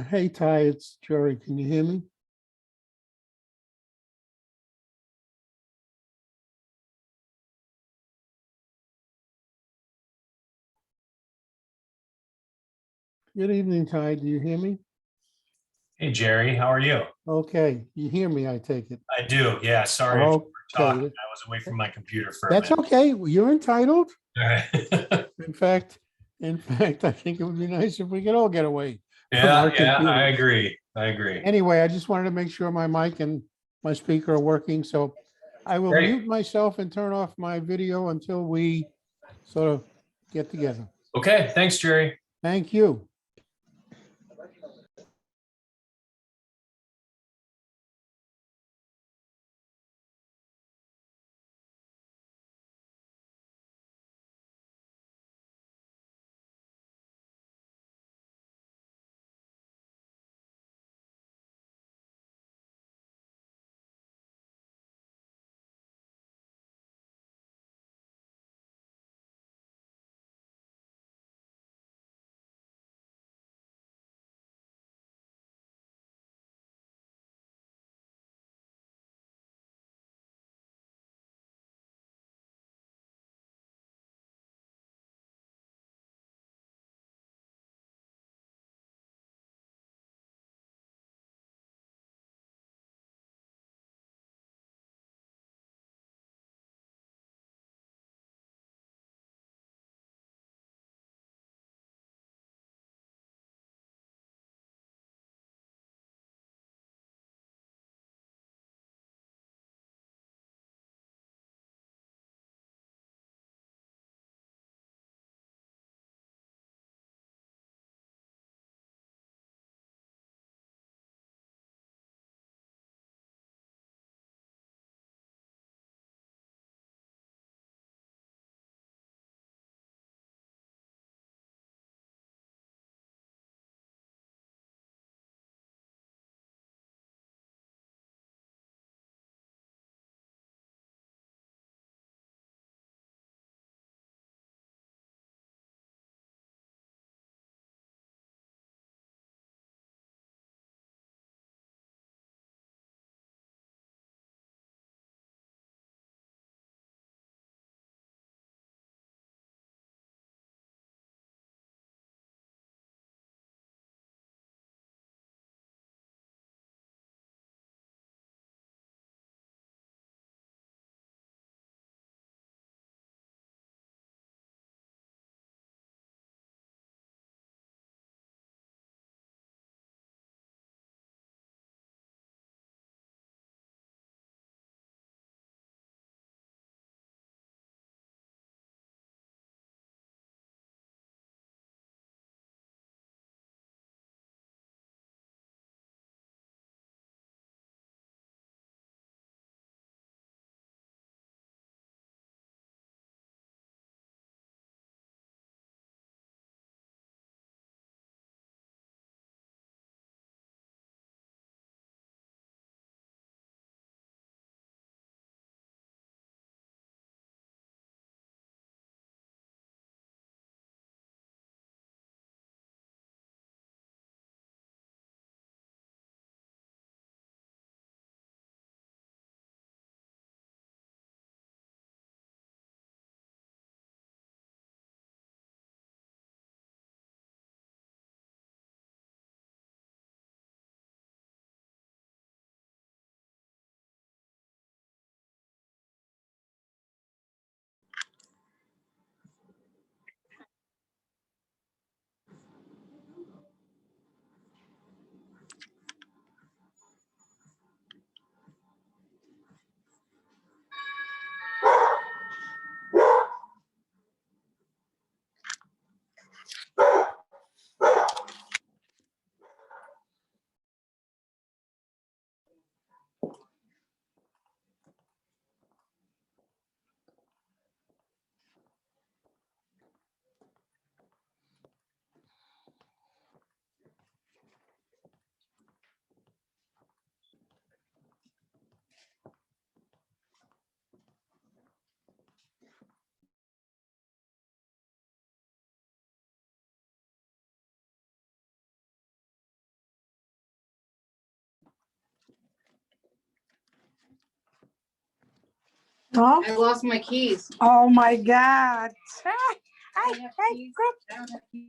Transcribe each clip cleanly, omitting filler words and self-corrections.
Hey, Ty, it's Jerry. Can you hear me? Good evening, Ty. Do you hear me? Hey Jerry, how are you? Okay, you hear me, I take it. I do. Yeah, sorry if you were talking. Okay, I was away from my computer for a that's minute. okay. You're entitled. All right. In fact, I think it would be nice if we could all get away from Yeah, our yeah, I computers. agree. I agree. Anyway, I just wanted to make sure my mic and my speaker are working, so I will Great. mute myself and turn off my video until we sort of get together. Okay, thanks, Jerry. Thank you. Oh, I lost my keys. oh my God. I Hey, have hey, keys. group. I don't have keys.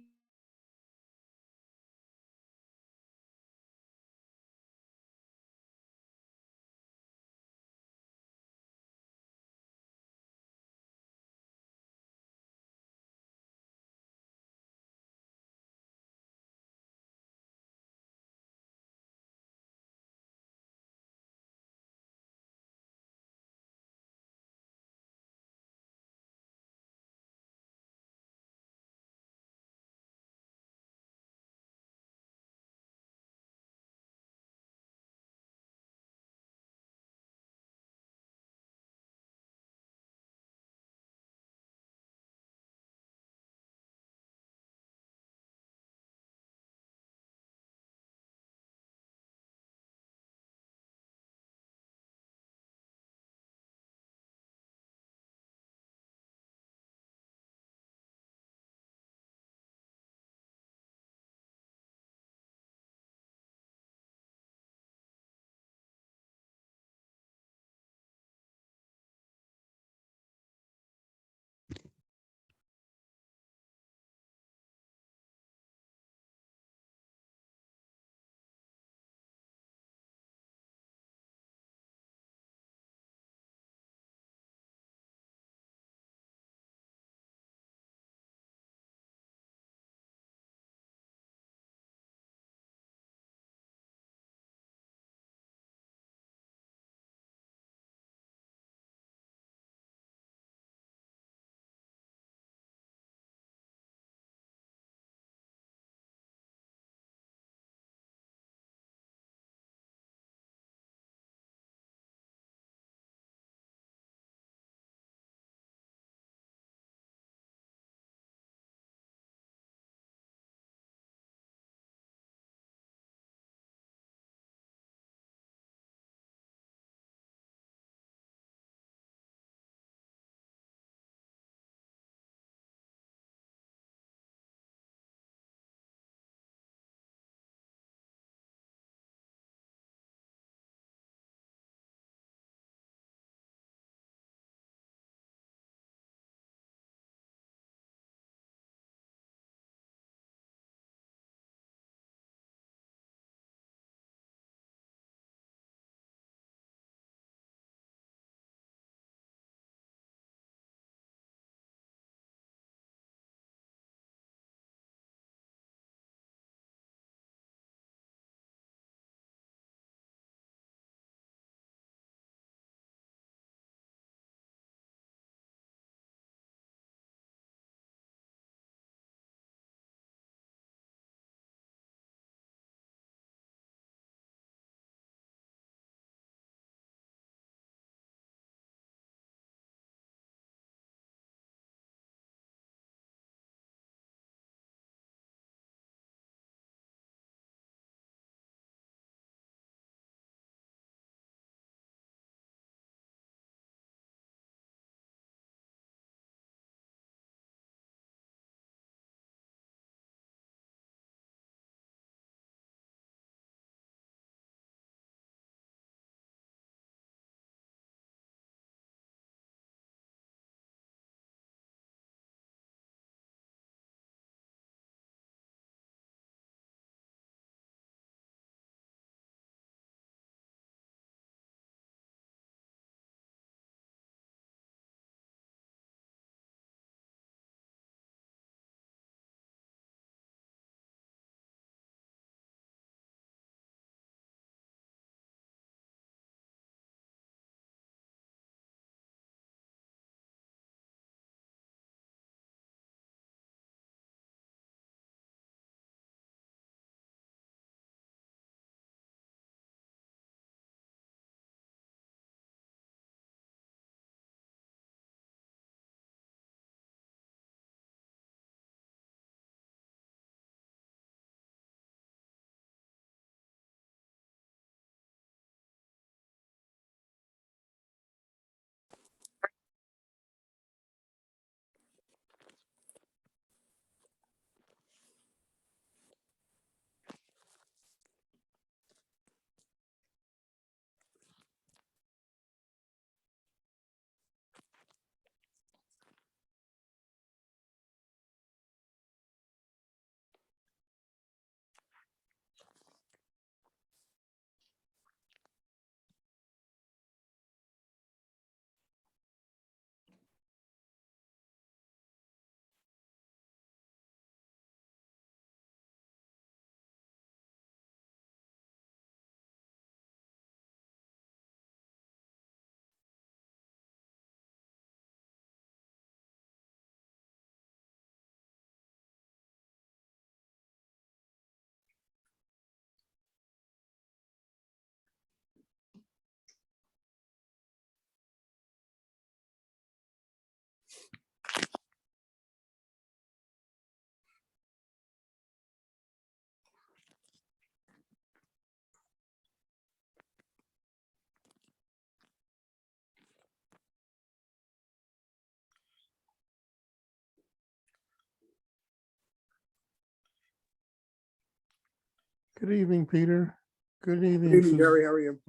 Good evening, Peter. Good evening. Good evening, Susan. Jerry. How are you?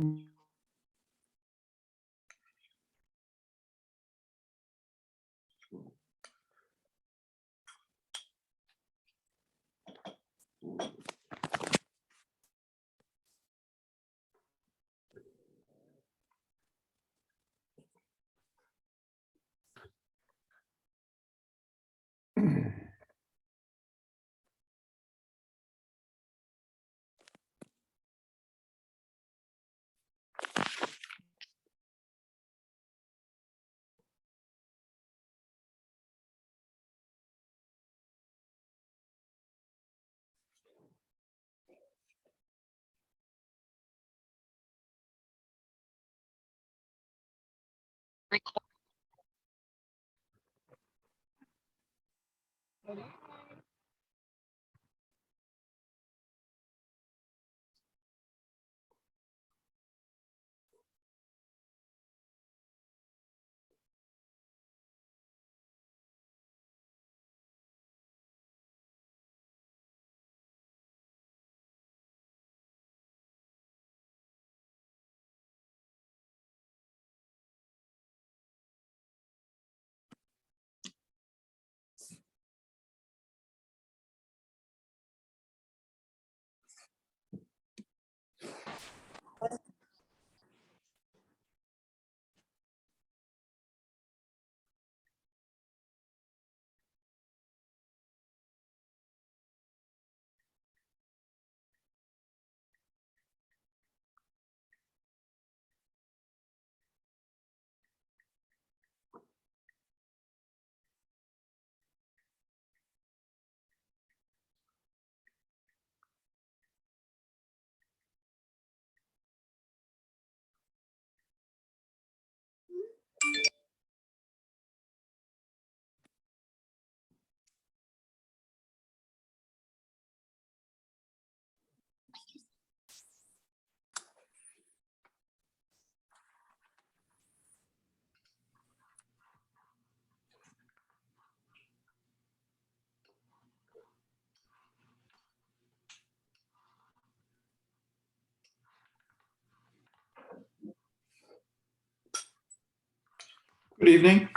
Good evening.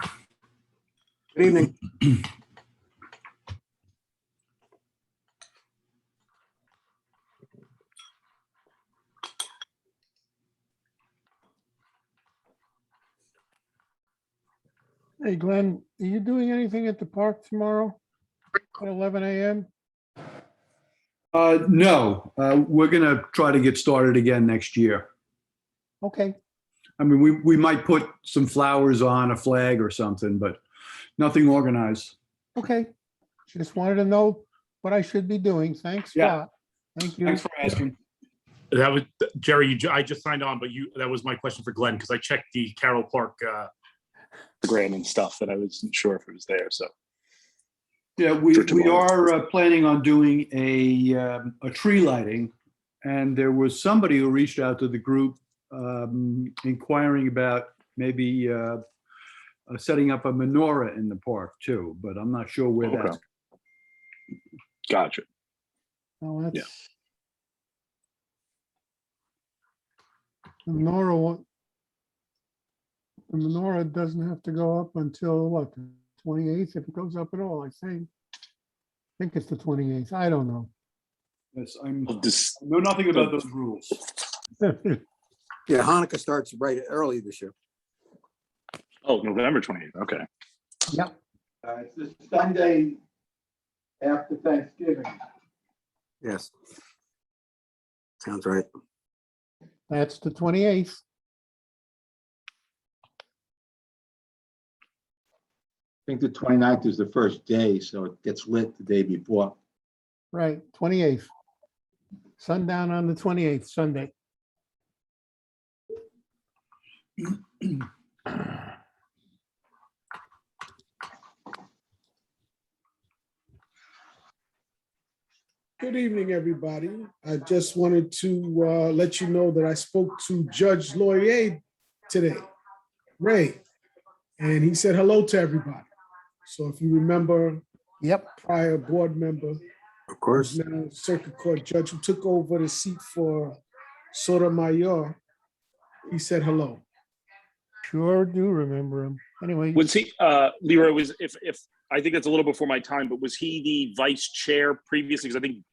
Good evening. Hey, Glenn, are you doing anything at the park tomorrow at 11 a.m.? No, we're gonna try to get started again next year. Okay, I mean, we might put some flowers on a flag or something, but nothing organized. okay. Just wanted to know what I should be doing. Thanks, Yeah. Scott. Thank you. Thanks for asking. That was Jerry. I just signed on, but that was my question for Glenn because I checked the Carroll Park Instagram and stuff, and I wasn't sure if it was there. So Yeah, we For tomorrow. are planning on doing a tree lighting, and there was somebody who reached out to the group inquiring about maybe setting up a menorah in the park too, but I'm not sure where that's. Okay. Gotcha. Oh, that's. Yeah. The menorah doesn't have to go up until what, the 28th, if it goes up at all, I think. I think it's the 28th. I don't know. Yes, I This, know nothing about those rules. Yeah, Hanukkah starts right early this year. November 28th. Okay. Yep, It's the Sunday after Thanksgiving. Yes. Sounds right. that's the 28th. I think the 29th is the first day, so it gets lit the day before. Right, 28th. Sundown on the 28th, Sunday. Good evening, everybody. I just wanted to let you know that I spoke to Judge Laurier today, Ray, and he said hello to everybody. So if you remember, Yep, prior board member Of course. now circuit court judge who took over the seat for Sotomayor. He said hello. Sure do remember him. Anyway, Was he, Leroy, was, if, I think that's a little before my time, but was he the vice chair previously? Because I think,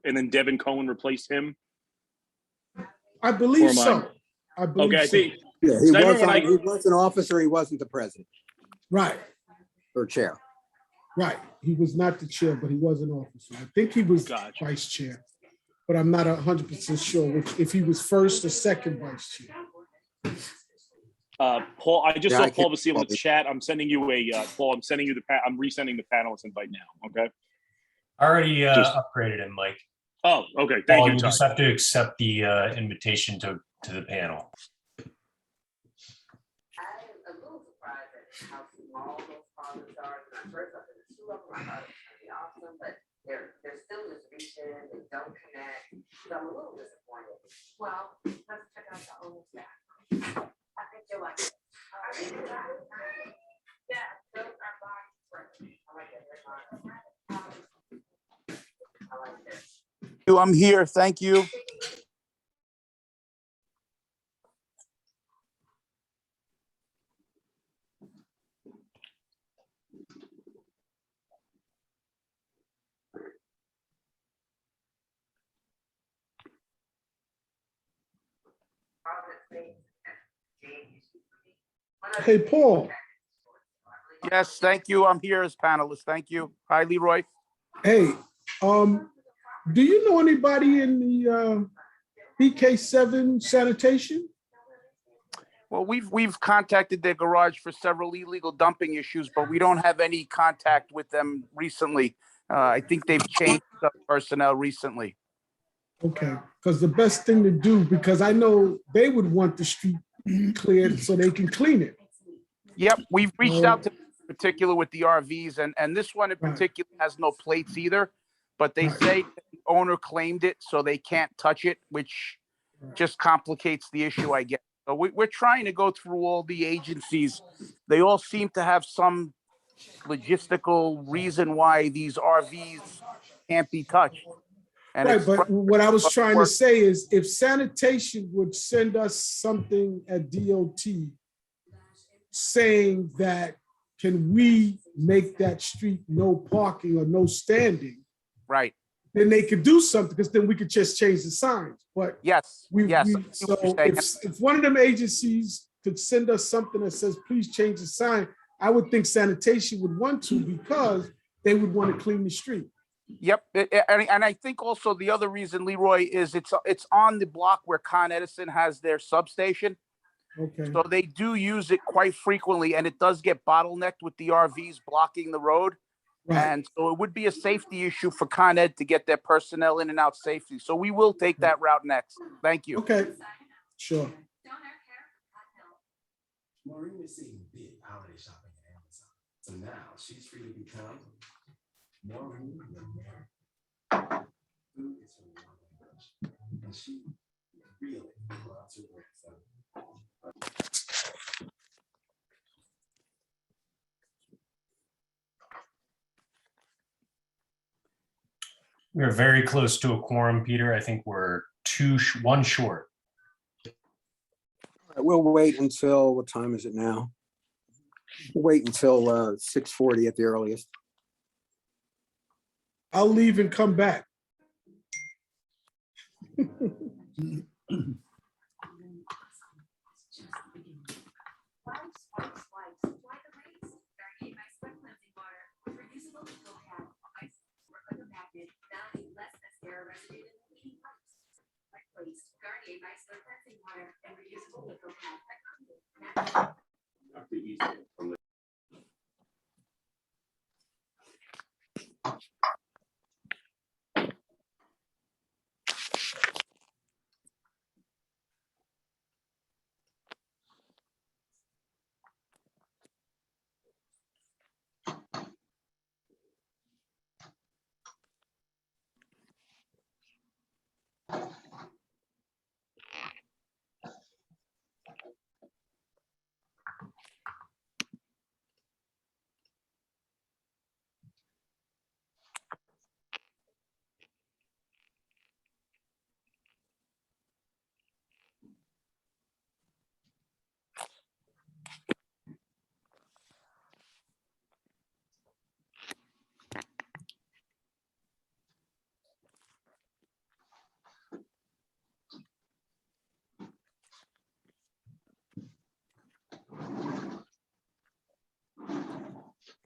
and then Devin Cohen replaced him? I believe Or so. mine. I believe Okay, I so. think, Yeah, So I remember when he was an officer, he wasn't the president Right, or chair. right. He was not the chair, but he was an officer. I think he was Gotcha. vice chair, but I'm not 100% sure if he was first or second vice chair. Paul, I just Yeah, I saw Paul can't- Basile in the chat. I'm sending you Paul, I'm sending you I'm resending the panelist invite now, okay? I already Just- upgraded him, Mike. Oh, okay, thank Paul, you, you Ty. just have to accept the invitation to the panel. I'm a little surprised at how small those closets are. When I first opened the two of them, I thought it was gonna be awesome, but they're still just reaching, they don't connect. So I'm a little disappointed. Well, let's check out the old stack. I think you'll like it. Yeah, those are box springs. I like it. They're box. I like this. I'm here. Thank you. Hey, Paul. Yes, thank you. I'm here as panelist. Thank you. Hi, Leroy. Hey, do you know anybody in the BK7 sanitation? Well, we've contacted their garage for several illegal dumping issues, but we don't have any contact with them recently. I think they've changed some personnel recently. Okay, because the best thing to do, because I know they would want the street cleared so they can clean it. Yep, we've reached out to in particular with the RVs, and this one in Right. particular has no plates either, but they Right. say that the owner claimed it, so they can't touch it, which just complicates the issue, I guess. So we're trying to go through all the agencies. They all seem to have some logistical reason why these RVs can't be touched. And Right, it's but what I was but trying to we're- say is if sanitation would send us something at DOT saying that, can we make that street no parking or no standing, right. then they could do something, because then we could just change the signs. But Yes, yes. I see so what you're saying. if one of them agencies could send us something that says, please change the sign, I would think sanitation would want to, because they would want to clean the street. Yep, and I think also the other reason, Leroy, is it's on the block where Con Edison has their substation. Okay, So they do use it quite frequently, and it does get bottlenecked with the RVs blocking the road. right. And so it would be a safety issue for Con Ed to get their personnel in and out safely. So we will take that route next. Thank you. Okay, sure. Maureen is seeing big holiday shopping at Amazon. So now she's free to become Maureen the Mayor. Food is her love language, and she really loves her grandson. We're very close to a quorum, Peter. I think we're one short. We'll wait until, what time is it now? We'll wait until 6:40 at the earliest. I'll leave and come back.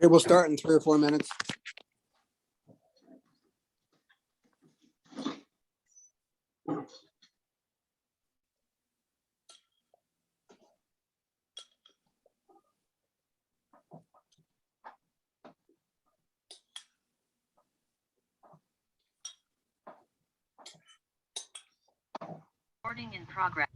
Okay, we'll start in 3 or 4 minutes. Recording in progress.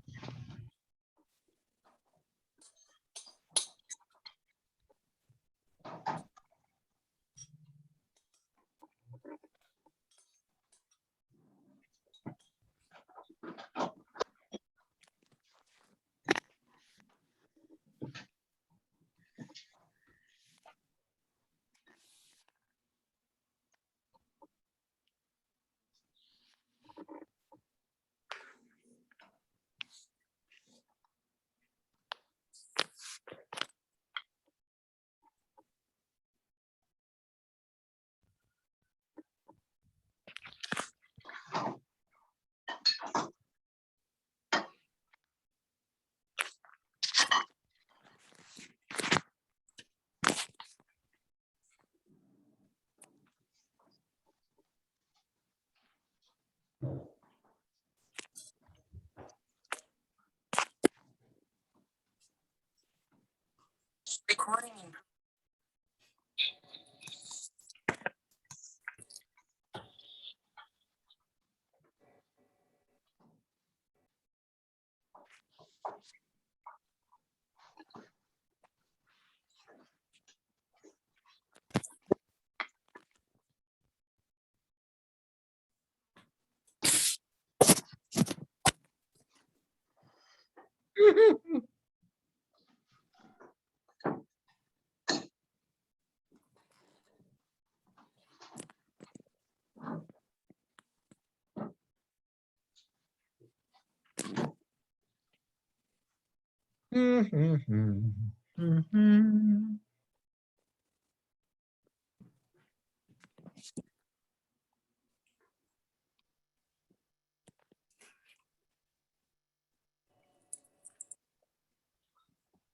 Recording in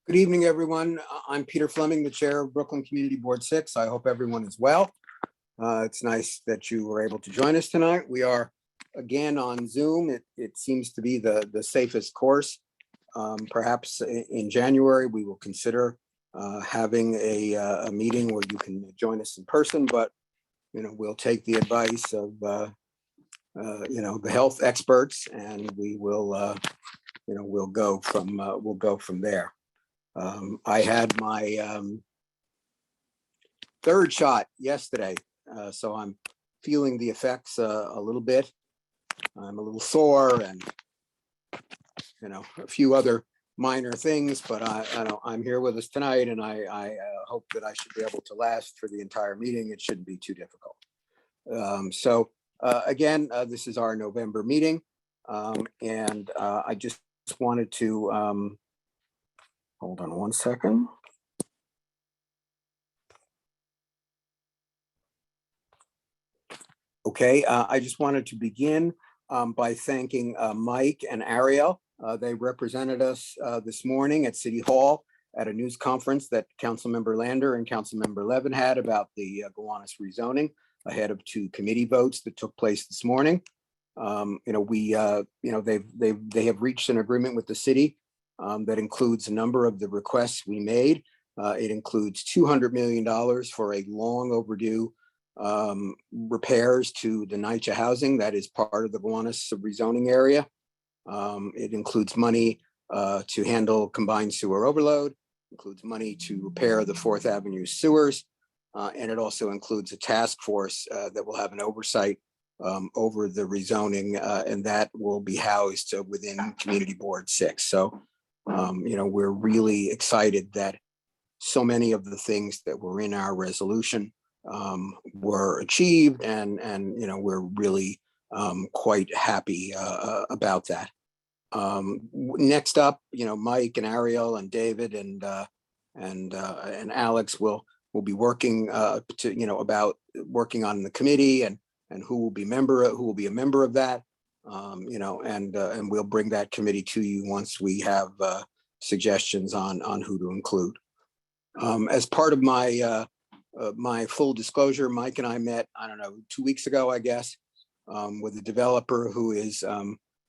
Good evening, everyone. I'm Peter Fleming, the chair of Brooklyn Community Board 6. I hope everyone is well. It's nice that you were able to join us tonight. We are again on Zoom. It seems to be the safest course. Perhaps in January, we will consider having a meeting where you can join us in person, but we'll take the advice of the health experts, and we will we'll go from there. I had my 3rd shot yesterday, so I'm feeling the effects a little bit. I'm a little sore and a few other minor things, but I'm here with us tonight, and I hope that I should be able to last for the entire meeting. It shouldn't be too difficult. Again, this is our November meeting, and I just wanted to hold on one second. Okay, I just wanted to begin by thanking Mike and Ariel. They represented us this morning at City Hall at a news conference that Councilmember Lander and Councilmember Levin had about the Gowanus rezoning ahead of 2 committee votes that took place this morning. They have reached an agreement with the city that includes a number of the requests we made. It includes $200 million for a long overdue repairs to the NYCHA housing that is part of the Gowanus rezoning area. It includes money to handle combined sewer overload, includes money to repair the 4th Avenue sewers, and it also includes a task force that will have an oversight over the rezoning, and that will be housed within Community Board 6. So, we're really excited that so many of the things that were in our resolution were achieved, and we're really quite happy about that. Next up, Mike and Ariel and David and Alex will be working about working on the committee and who will be a member of that, and we'll bring that committee to you once we have suggestions on who to include. As part of my my full disclosure, Mike and I met, I don't know, 2 weeks ago, I guess, with a developer who is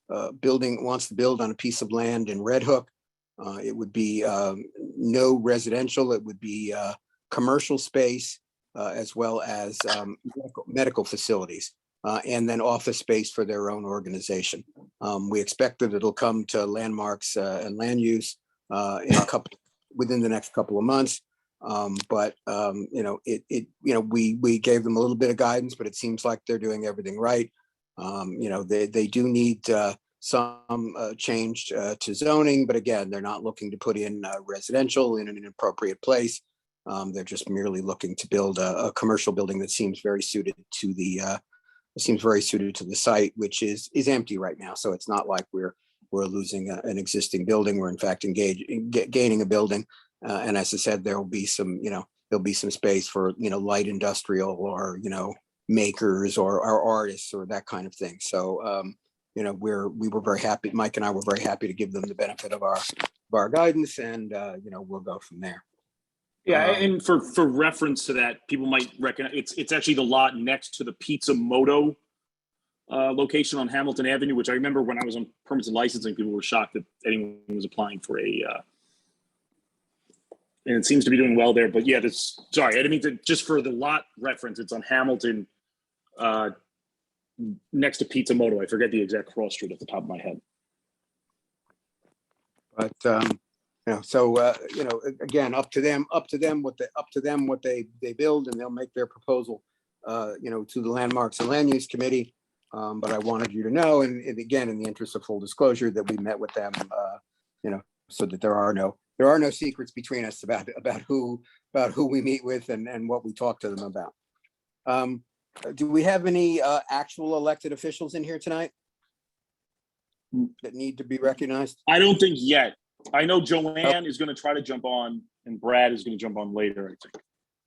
wants to build on a piece of land in Red Hook. It would be no residential, it would be commercial space, as well as medical facilities, and then office space for their own organization. We expect that it'll come to landmarks and land use within the next couple of months. But we gave them a little bit of guidance, but it seems like they're doing everything right. They do need some change to zoning, but again, they're not looking to put in residential in an appropriate place. They're just merely looking to build a commercial building that seems very suited to the site, which is empty right now. So it's not like we're losing an existing building. We're in fact gaining a building. And as I said, there'll be some space for, light industrial or, makers or artists or that kind of thing. So, we were very happy. Mike and I were very happy to give them the benefit of our guidance, and, we'll go from there. Yeah, and for reference to that, people might recognize it's actually the lot next to the Pizza Moto location on Hamilton Avenue, which I remember when I was on permits and licensing, people were shocked that anyone was applying for and it seems to be doing well there. But yeah, sorry, I didn't mean to, just for the lot reference, it's on Hamilton next to Pizza Moto. I forget the exact cross street off the top of my head. But again, up to them what they build, and they'll make their proposal, to the Landmarks and Land Use Committee. But I wanted you to know, and again, in the interest of full disclosure, that we met with them, so that there are no secrets between us about who we meet with and what we talk to them about. Do we have any actual elected officials in here tonight that need to be recognized? I don't think yet. I know Joanne is going to try to jump on, and Brad is going to jump on later, I think.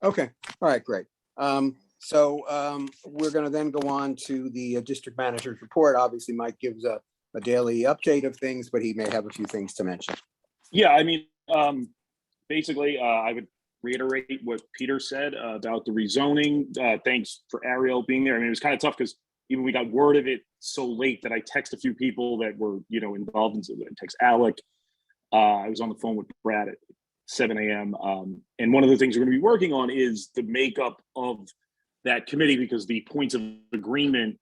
Okay. All right, great. So we're going to then go on to the district manager's report. Obviously, Mike gives a daily update of things, but he may have a few things to mention. Yeah, I mean, basically, I would reiterate what Peter said about the rezoning. Thanks for Ariel being there. I mean, it was kind of tough because even we got word of it so late that I text a few people that were, involved in it. I text Alec. I was on the phone with Brad at 7 a.m. And one of the things we're going to be working on is the makeup of that committee, because the points of agreement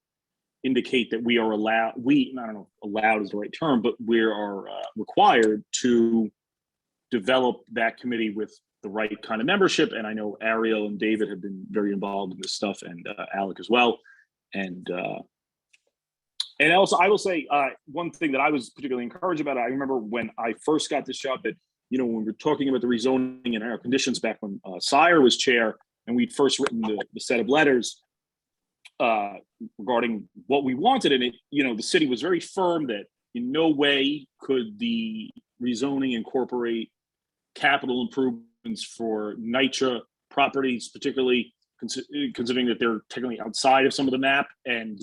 indicate that we are allowed, I don't know, allowed is the right term, but we are required to develop that committee with the right kind of membership. And I know Ariel and David have been very involved in this stuff, and Alec as well. And also, I will say one thing that I was particularly encouraged about, I remember when I first got this job that, when we were talking about the rezoning and our conditions back when Sire was chair, and we'd first written the set of letters regarding what we wanted in it, the city was very firm that in no way could the rezoning incorporate capital improvements for NYCHA properties, particularly considering that they're technically outside of some of the map. And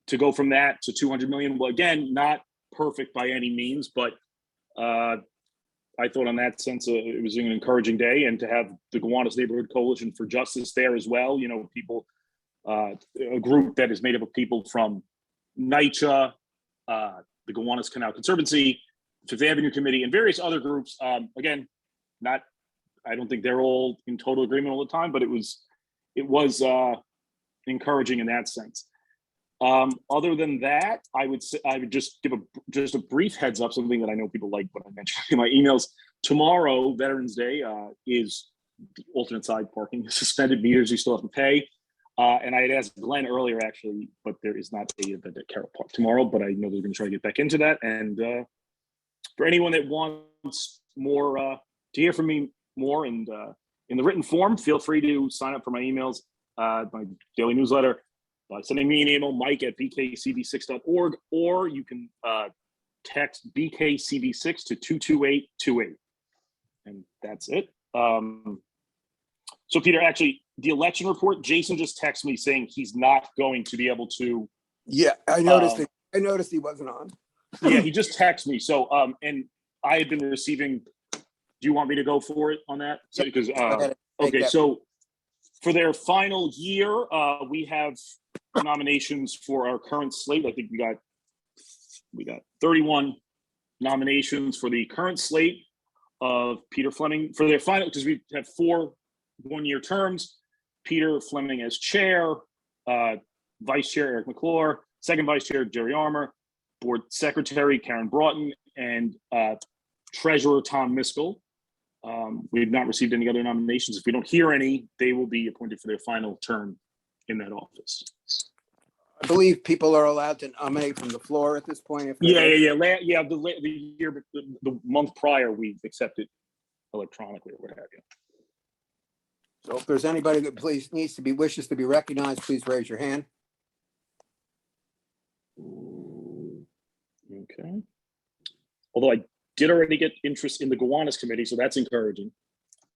to go from that to 200 million, well, again, not perfect by any means, but I thought on that sense it was an encouraging day, and to have the Gowanus Neighborhood Coalition for Justice there as well. People, a group that is made up of people from NYCHA, the Gowanus Canal Conservancy, Fifth Avenue Committee, and various other groups. Again, I don't think they're all in total agreement all the time, but it was encouraging in that sense. Other than that, I would just give a brief heads up, something that I know people like when I mention in my emails. Tomorrow, Veterans Day, is the alternate side parking, suspended meters you still have to pay. And I had asked Glenn earlier, actually, but there is not a event at Carroll Park tomorrow, but I know they're going to try to get back into that. And for anyone that wants more, to hear from me more and in the written form, feel free to sign up for my emails, my daily newsletter, by sending me an email, mike@bkcb6.org, or you can text BKCB6 to 22828. And that's it. So Peter, actually, the election report, Jason just texted me saying he's not going to be able to. Yeah, I noticed it. I noticed he wasn't on. Yeah, he just texted me. So, and I had been receiving, do you want me to go for it on that? So, because Take Okay, that. so for their final year, we have nominations for our current slate. I think we got 31 nominations for the current slate of Peter Fleming for their final, because we have 4 one-year terms. Peter Fleming as chair, vice chair Eric McClure, second vice chair Jerry Armour, board secretary Karen Broughton, and treasurer Tom Miskell. We've not received any other nominations. If we don't hear any, they will be appointed for their final term in that office. I believe people are allowed to nominate from the floor at this point. If Yeah. The year, the month prior, we accepted electronically or what have you. So if there's anybody that wishes to be recognized, please raise your hand. Okay. Although I did already get interest in the Gowanus committee, so that's encouraging.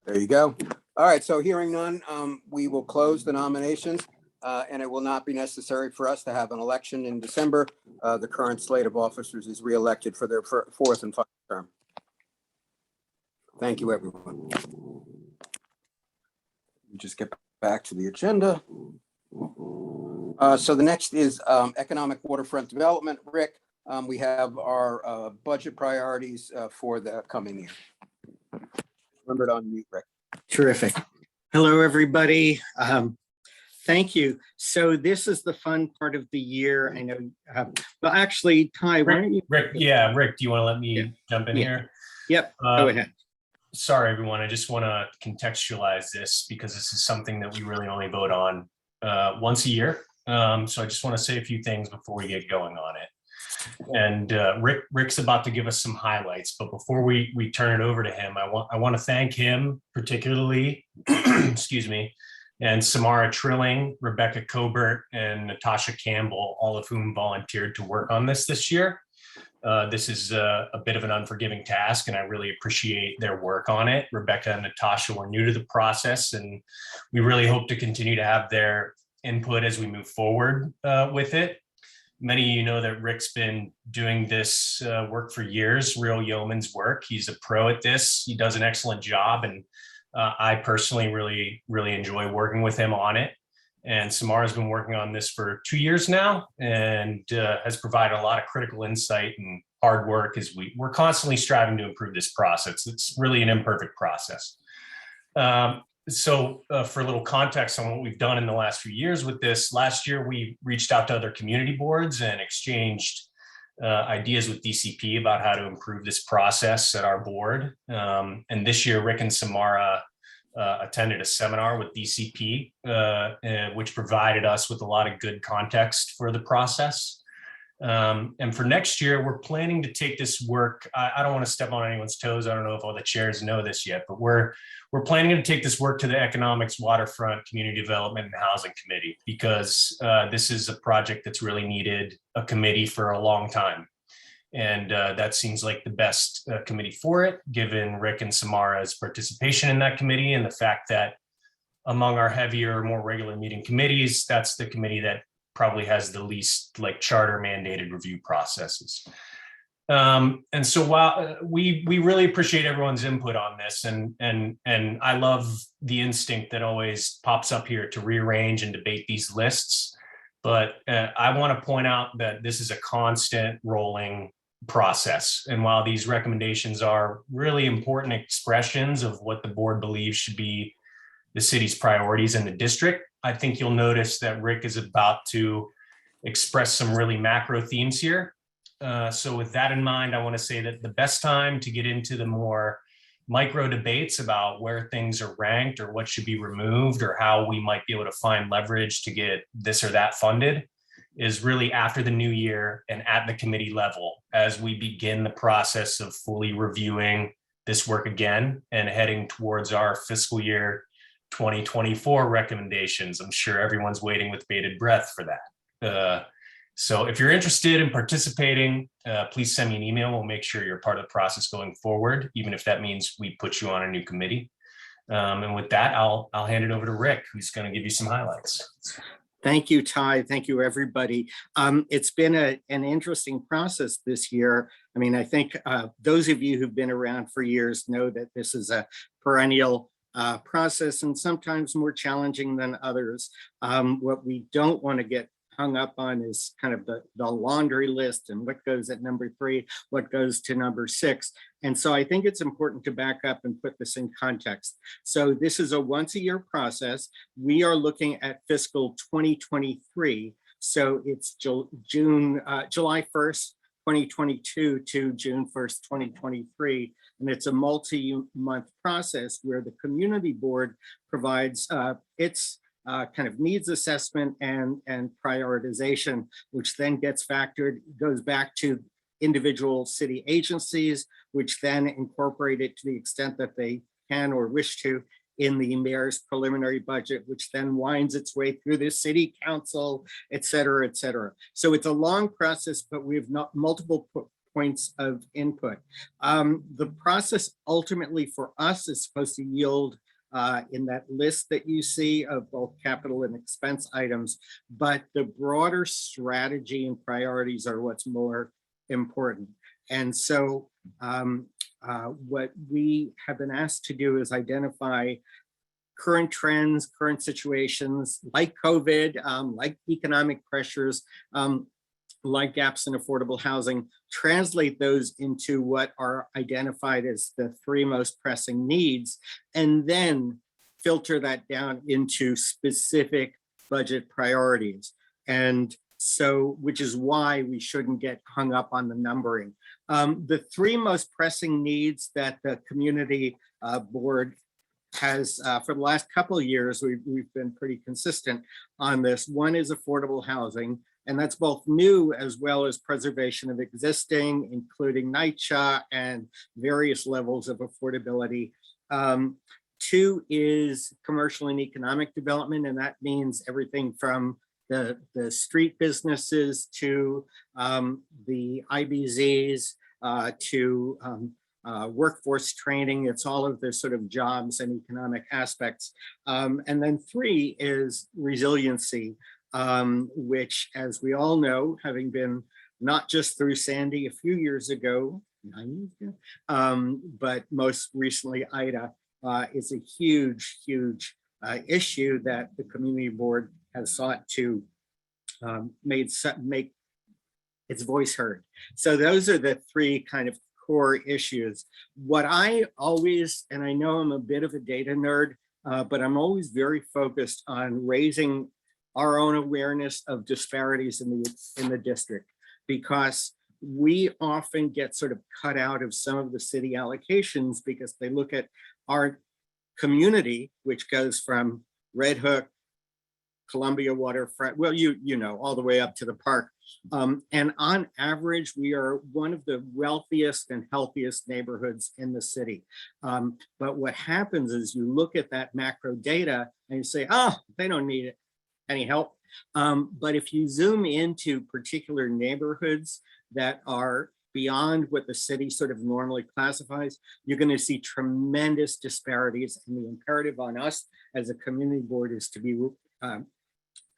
There you go. All right, so hearing none, we will close the nominations, and it will not be necessary for us to have an election in December. The current slate of officers is reelected for their 4th and final term. Thank you, everyone. Just get back to the agenda. So the next is economic waterfront development. Rick, we have our budget priorities for the coming year. Remember to unmute, Rick. Terrific. Hello, everybody. Thank you. So this is the fun part of the year. I know, well, actually, Ty, why don't you? Rick, do you want to let me jump in here? Yep, go ahead. Sorry, everyone. I just want to contextualize this because this is something that we really only vote on once a year. So I just want to say a few things before we get going on it. And Rick's about to give us some highlights, but before we turn it over to him, I want to thank him particularly, excuse me, and Samara Trilling, Rebecca Cobert, and Natasha Campbell, all of whom volunteered to work on this year. This is a bit of an unforgiving task, and I really appreciate their work on it. Rebecca and Natasha were new to the process, and we really hope to continue to have their input as we move forward with it. Many of you know that Rick's been doing this work for years, real yeoman's work. He's a pro at this. He does an excellent job, and I personally really enjoy working with him on it. And Samara's been working on this for 2 years now and has provided a lot of critical insight and hard work as we're constantly striving to improve this process. It's really an imperfect process. So for a little context on what we've done in the last few years with this, last year we reached out to other community boards and exchanged ideas with DCP about how to improve this process at our board. And this year, Rick and Samara attended a seminar with DCP, which provided us with a lot of good context for the process. And for next year, we're planning to take this work. I don't want to step on anyone's toes. I don't know if all the chairs know this yet, but we're planning to take this work to the Economics, Waterfront, Community Development, and Housing Committee, because this is a project that's really needed a committee for a long time. And that seems like the best committee for it, given Rick and Samara's participation in that committee and the fact that among our heavier, more regular meeting committees, that's the committee that probably has the least charter mandated review processes. And so while we really appreciate everyone's input on this, and I love the instinct that always pops up here to rearrange and debate these lists, but I want to point out that this is a constant rolling process. And while these recommendations are really important expressions of what the board believes should be the city's priorities in the district, I think you'll notice that Rick is about to express some really macro themes here. So with that in mind, I want to say that the best time to get into the more micro debates about where things are ranked or what should be removed or how we might be able to find leverage to get this or that funded is really after the new year and at the committee level, as we begin the process of fully reviewing this work again and heading towards our fiscal year 2024 recommendations. I'm sure everyone's waiting with bated breath for that. So if you're interested in participating, please send me an email. We'll make sure you're part of the process going forward, even if that means we put you on a new committee. And with that, I'll hand it over to Rick, who's going to give you some highlights. Thank you, Ty. Thank you, everybody. It's been an interesting process this year. I mean, I think those of you who've been around for years know that this is a perennial process and sometimes more challenging than others. What we don't want to get hung up on is kind of the laundry list and what goes at number 3, what goes to number 6. And so I think it's important to back up and put this in context. So this is a once-a-year process. We are looking at fiscal 2023. So it's July 1st, 2022 to June 1st, 2023. And it's a multi-month process where the community board provides its kind of needs assessment and prioritization, which then gets factored, goes back to individual city agencies, which then incorporate it to the extent that they can or wish to in the mayor's preliminary budget, which then winds its way through the city council, et cetera, et cetera. So it's a long process, but we have multiple points of input. The process ultimately for us is supposed to yield in that list that you see of both capital and expense items, but the broader strategy and priorities are what's more important. And so what we have been asked to do is identify current trends, current situations like COVID, like economic pressures, like gaps in affordable housing, translate those into what are identified as the 3 most pressing needs, and then filter that down into specific budget priorities. And so, which is why we shouldn't get hung up on the numbering. The 3 most pressing needs that the community board has for the last couple of years, we've been pretty consistent on this. One is affordable housing, and that's both new as well as preservation of existing, including NYCHA and various levels of affordability. 2 is commercial and economic development, and that means everything from the street businesses to the IBZs to workforce training. It's all of the sort of jobs and economic aspects. And then 3 is resiliency, which, as we all know, having been not just through Sandy a few years ago, 9 years ago, but most recently Ida, is a huge, huge issue that the community board has sought to make its voice heard. So those are the 3 kind of core issues. What I always, and I know I'm a bit of a data nerd, but I'm always very focused on raising our own awareness of disparities in the district, because we often get sort of cut out of some of the city allocations because they look at our community, which goes from Red Hook, Columbia Waterfront, well, you know, all the way up to the park. And on average, we are one of the wealthiest and healthiest neighborhoods in the city. But what happens is you look at that macro data and you say, oh, they don't need any help. But if you zoom into particular neighborhoods that are beyond what the city sort of normally classifies, you're going to see tremendous disparities. And the imperative on us as a community board is to be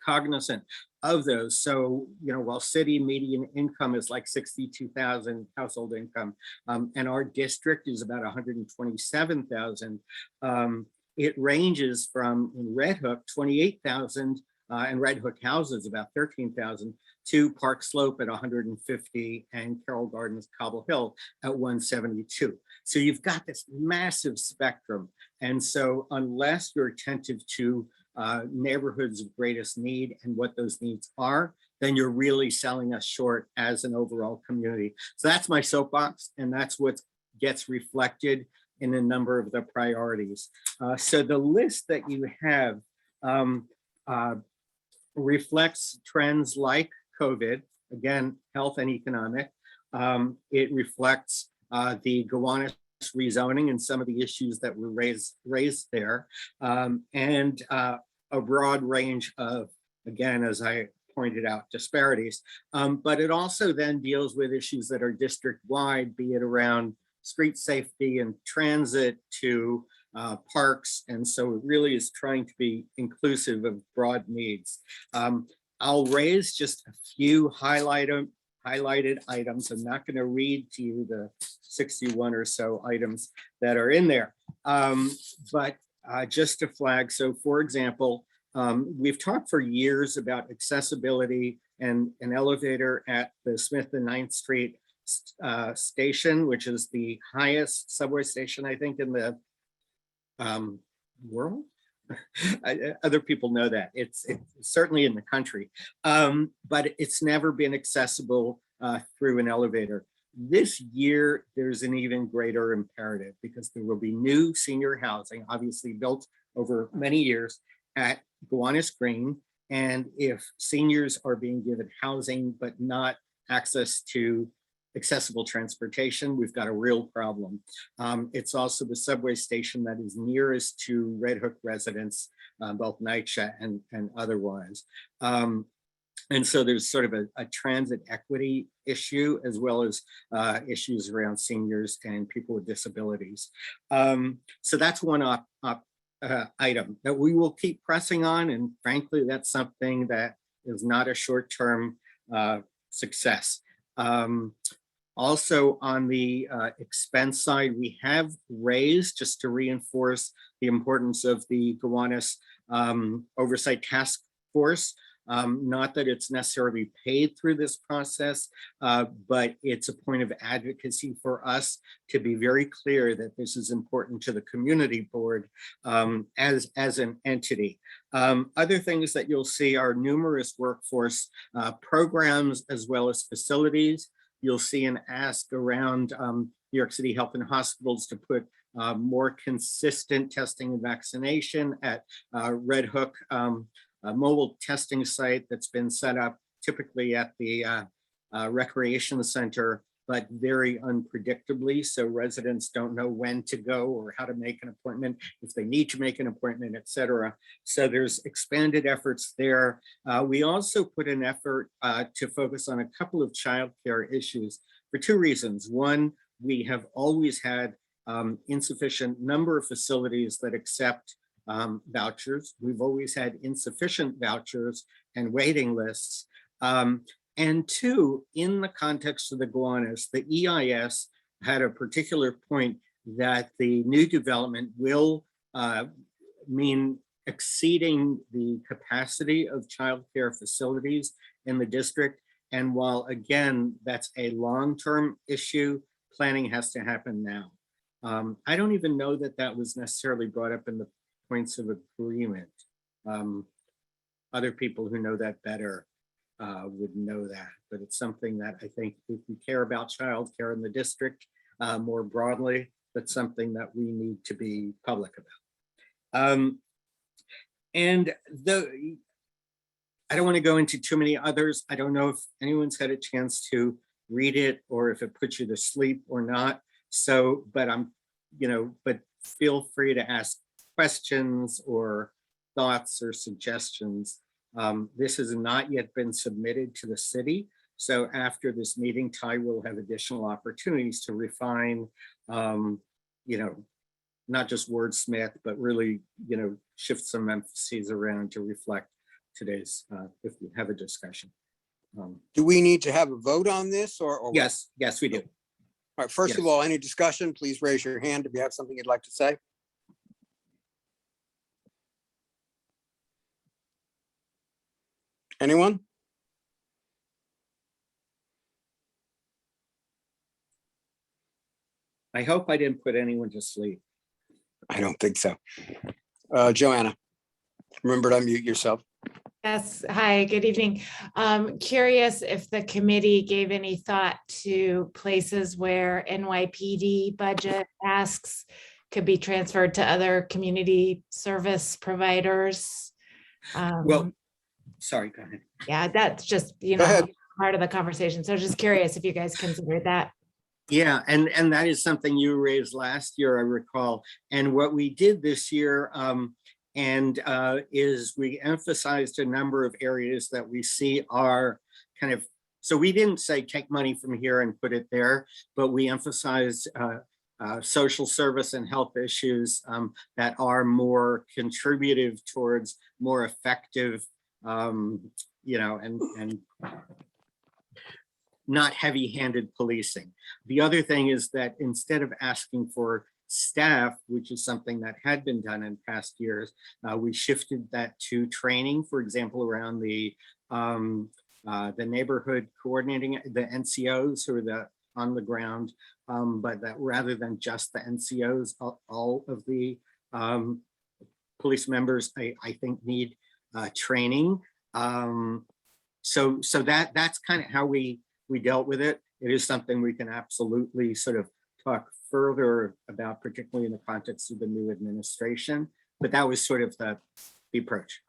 cognizant of those. So, you know, while city median income is like 62,000 household income, and our district is about 127,000, it ranges from in Red Hook, 28,000, and Red Hook houses about 13,000, to Park Slope at 150 and Carroll Gardens, Cobble Hill at 172. So you've got this massive spectrum. And so unless you're attentive to neighborhoods of greatest need and what those needs are, then you're really selling us short as an overall community. So that's my soapbox, and that's what gets reflected in a number of the priorities. So the list that you have reflects trends like COVID, again, health and economic. It reflects the Gowanus rezoning and some of the issues that were raised there, and a broad range of, again, as I pointed out, disparities. But it also then deals with issues that are district-wide, be it around street safety and transit to parks. And so it really is trying to be inclusive of broad needs. I'll raise just a few highlighted items. I'm not going to read to you the 61 or so items that are in there. But just to flag, so for example, we've talked for years about accessibility and an elevator at the Smith and 9th Street station, which is the highest subway station, I think, in the world. Other people know that. It's certainly in the country, but it's never been accessible through an elevator. This year, there's an even greater imperative because there will be new senior housing, obviously built over many years at Gowanus Green. And if seniors are being given housing, but not access to accessible transportation, we've got a real problem. It's also the subway station that is nearest to Red Hook residents, both NYCHA and otherwise. And so there's sort of a transit equity issue, as well as issues around seniors and people with disabilities. So that's one item that we will keep pressing on. And frankly, that's something that is not a short-term success. Also on the expense side, we have raised, just to reinforce the importance of the Gowanus Oversight Task Force. Not that it's necessarily paid through this process, but it's a point of advocacy for us to be very clear that this is important to the community board as an entity. Other things that you'll see are numerous workforce programs as well as facilities. You'll see an ask around New York City Health and Hospitals to put more consistent testing and vaccination at Red Hook, a mobile testing site that's been set up typically at the recreation center, but very unpredictably. So residents don't know when to go or how to make an appointment, if they need to make an appointment, et cetera. So there's expanded efforts there. We also put an effort to focus on a couple of childcare issues for two reasons. One, we have always had insufficient number of facilities that accept vouchers. We've always had insufficient vouchers and waiting lists. And two, in the context of the Gowanus, the EIS had a particular point that the new development will mean exceeding the capacity of childcare facilities in the district. And while again, that's a long-term issue, planning has to happen now. I don't even know that that was necessarily brought up in the points of agreement. Other people who know that better would know that, but it's something that I think if we care about childcare in the district more broadly, that's something that we need to be public about. And I don't want to go into too many others. I don't know if anyone's had a chance to read it or if it puts you to sleep or not. So, but but feel free to ask questions or thoughts or suggestions. This has not yet been submitted to the city. So after this meeting, Ty will have additional opportunities to refine, not just wordsmith, but really, shift some emphases around to reflect today's, if we have a discussion. Do we need to have a vote on this or? Yes, we do. All right, first of Yes. all, any discussion, please raise your hand if you have something you'd like to say. Anyone? I hope I didn't put anyone to sleep. I don't think so. Joanna, remember to unmute yourself. Yes, hi, good evening. Curious if the committee gave any thought to places where NYPD budget asks could be transferred to other community service providers. Well, sorry, go ahead. Yeah, that's just, Go ahead. part of the conversation. So just curious if you guys considered that. Yeah, and that is something you raised last year, I recall. And what we did this year is we emphasized a number of areas that we see are kind of, so we didn't say take money from here and put it there, but we emphasized social service and health issues that are more contributive towards more effective, and not heavy-handed policing. The other thing is that instead of asking for staff, which is something that had been done in past years. We shifted that to training, for example, around the neighborhood coordinating, the NCOs who are on the ground, but that rather than just the NCOs, all of the police members, I think, need training. So that's kind of how we dealt with it. It is something we can absolutely sort of talk further about, particularly in the context of the new administration. But that was sort of the approach.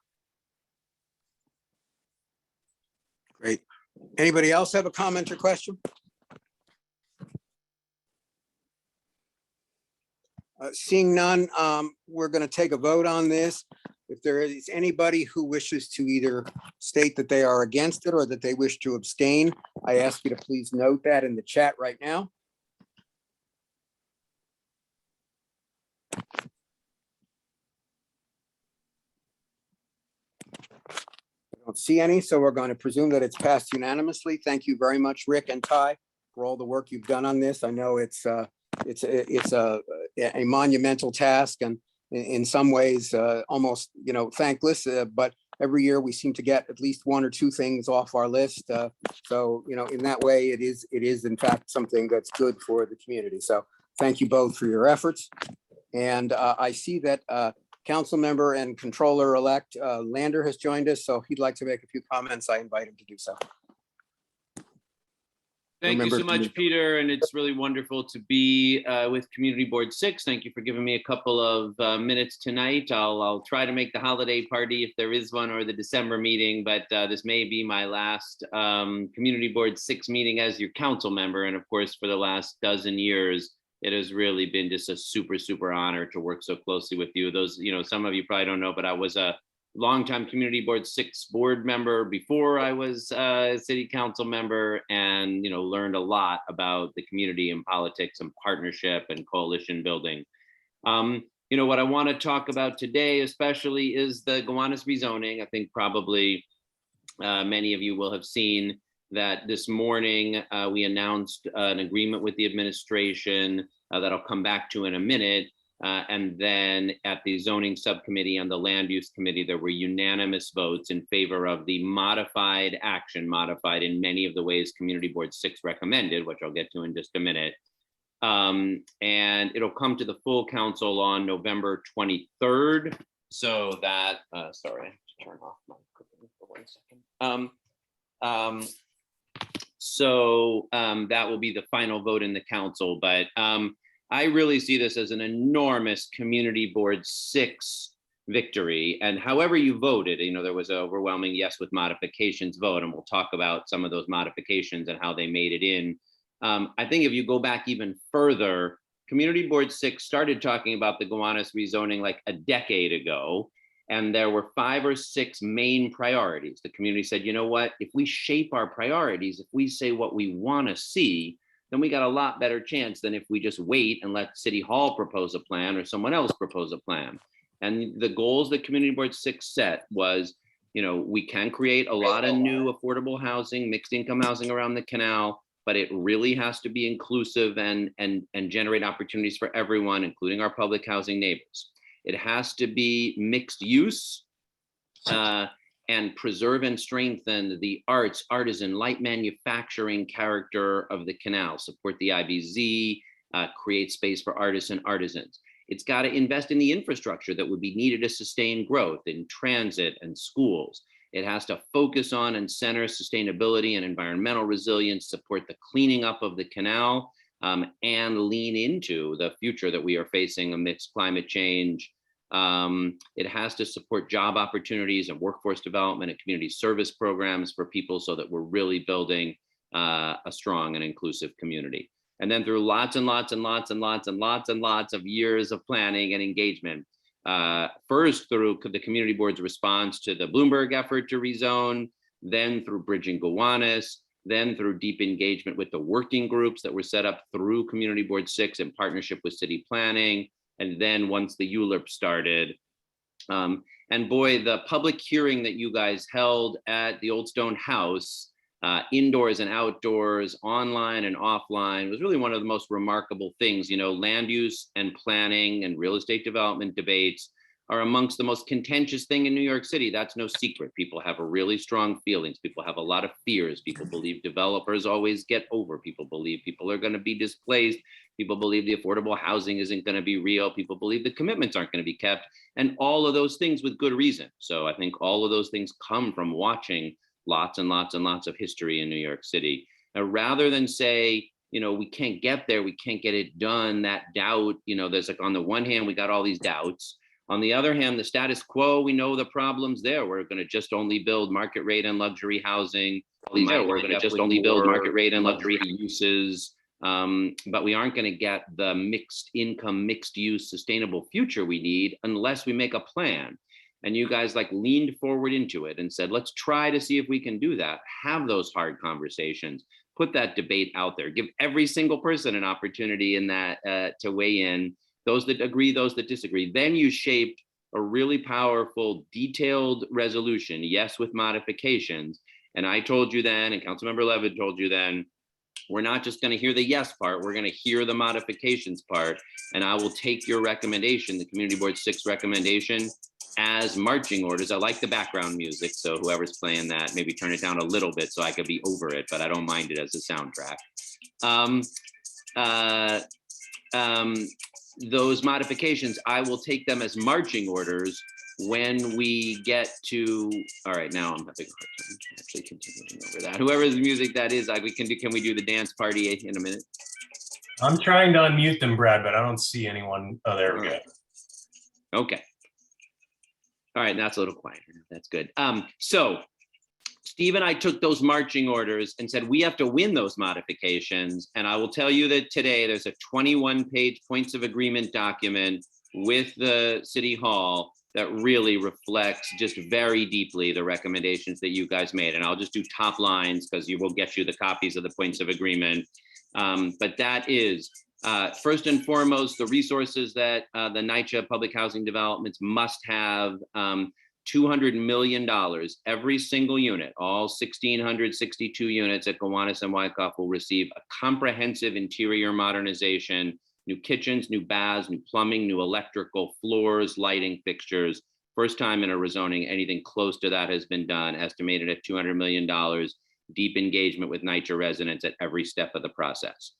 Great. Anybody else have a comment or question? Seeing none, we're going to take a vote on this. If there is anybody who wishes to either state that they are against it or that they wish to abstain, I ask you to please note that in the chat right now. I don't see any, so we're going to presume that it's passed unanimously. Thank you very much, Rick and Ty, for all the work you've done on this. I know it's a monumental task, and in some ways almost, thankless, but every year we seem to get at least one or two things off our list. So, in that way, it is in fact something that's good for the community. So thank you both for your efforts. And I see that Council Member and Controller-elect Lander has joined us, so he'd like to make a few comments. I invite him to do so. Thank you so much, Peter, and it's really wonderful to be with Community Board 6. Thank you for giving me a couple of minutes tonight. I'll try to make the holiday party if there is one, or the December meeting, but this may be my last Community Board 6 meeting as your council member. And of course, for the last dozen years, it has really been just a super, super honor to work so closely with you. Those, some of you probably don't know, but I was a longtime Community Board 6 board member before I was a city council member, and learned a lot about the community and politics and partnership and coalition building. What I want to talk about today especially is the Gowanus rezoning. I think probably many of you will have seen that this morning we announced an agreement with the administration that I'll come back to in a minute. And then at the zoning subcommittee and the land use committee, there were unanimous votes in favor of the modified action, modified in many of the ways Community Board 6 recommended, which I'll get to in just a minute. And it'll come to the full council on November 23rd. So that, sorry, I have to turn off my cooking for 1 second. That will be the final vote in the council, but I really see this as an enormous Community Board 6 victory. And however you voted, there was an overwhelming yes with modifications vote, and we'll talk about some of those modifications and how they made it in. I think if you go back even further, Community Board 6 started talking about the Gowanus rezoning like a decade ago, and there were 5 or 6 main priorities. The community said, you know what, if we shape our priorities, if we say what we want to see, then we got a lot better chance than if we just wait and let City Hall propose a plan or someone else propose a plan. And the goals that Community Board 6 set was, we can create a lot of new affordable housing, mixed income housing around the canal, but it really has to be inclusive and generate opportunities for everyone, including our public housing neighbors. It has to be mixed use and preserve and strengthen the arts, artisan, light manufacturing character of the canal, support the IBZ, create space for artists and artisans. It's got to invest in the infrastructure that would be needed to sustain growth in transit and schools. It has to focus on and center sustainability and environmental resilience, support the cleaning up of the canal, and lean into the future that we are facing amidst climate change. It has to support job opportunities and workforce development and community service programs for people so that we're really building a strong and inclusive community. And then through lots and lots and lots and lots and lots and lots of years of planning and engagement, first through the community board's response to the Bloomberg effort to rezone, then through Bridging Gowanus, then through deep engagement with the working groups that were set up through Community Board 6 in partnership with city planning, and then once the ULURP started. And boy, the public hearing that you guys held at the Old Stone House indoors and outdoors, online and offline. It was really one of the most remarkable things. You know, land use and planning and real estate development debates are amongst the most contentious thing in New York City. That's no secret. People have a really strong feelings. People have a lot of fears. People believe developers always get over. People believe people are going to be displaced. People believe the affordable housing isn't going to be real. People believe the commitments aren't going to be kept, and all of those things with good reason. So I think all of those things come from watching lots and lots and lots of history in New York City. Now, rather than say, you know, we can't get there, we can't get it done, that doubt, you know, there's like, on the one hand, we got all these doubts. On the other hand, the status quo, we know the problems there. We're going to just only build market rate and luxury housing. We're going to just only build market rate and luxury uses. But we aren't going to get the mixed income, mixed use, sustainable future we need unless we make a plan. And you guys like leaned forward into it and said, let's try to see if we can do that. Have those hard conversations, put that debate out there, give every single person an opportunity in that to weigh in, those that agree, those that disagree. Then you shaped a really powerful, detailed resolution, yes, with modifications. And I told you then, and Councilmember Levin told you then, we're not just going to hear the yes part, we're going to hear the modifications part. And I will take your recommendation, the Community Board 6 recommendation, as marching orders. I like the background music, so whoever's playing that, maybe turn it down a little bit so I could be over it, but I don't mind it as a soundtrack. Those modifications, I will take them as marching orders when we get to, all right, now I'm having a hard time actually continuing over that. Whoever's music that is, can we do the dance party in a minute? I'm trying to unmute them, Brad, but I don't see anyone. Oh, there we go. Okay. All right, that's a little quieter. That's good. So Steve and I took those marching orders and said, we have to win those modifications. And I will tell you that today there's a 21-page points of agreement document with the City Hall that really reflects just very deeply the recommendations that you guys made. And I'll just do top lines because you will get you the copies of the points of agreement. But that is, first and foremost, the resources that the NYCHA public housing developments must have. $200 million, every single unit, all 1,662 units at Gowanus and Wyckoff will receive a comprehensive interior modernization, new kitchens, new baths, new plumbing, new electrical, floors, lighting, fixtures. First time in a rezoning, anything close to that has been done, estimated at $200 million, deep engagement with NYCHA residents at every step of the process.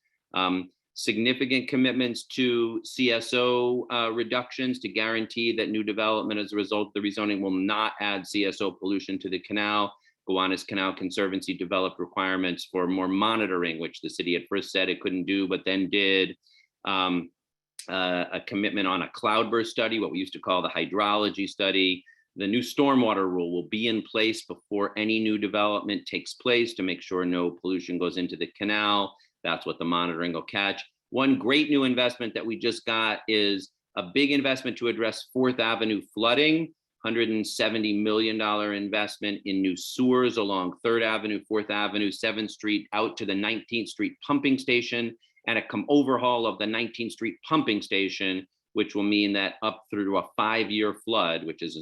Significant commitments to CSO reductions to guarantee that new development as a result of the rezoning will not add CSO pollution to the canal. Gowanus Canal Conservancy developed requirements for more monitoring, which the city at first said it couldn't do, but then did. A commitment on a cloudburst study, what we used to call the hydrology study. The new stormwater rule will be in place before any new development takes place to make sure no pollution goes into the canal. That's what the monitoring will catch. One great new investment that we just got is a big investment to address 4th Avenue flooding, $170 million investment in new sewers along 3rd Avenue, 4th Avenue, 7th Street, out to the 19th Street pumping station, and a overhaul of the 19th Street pumping station, which will mean that up through a 5-year flood, which is,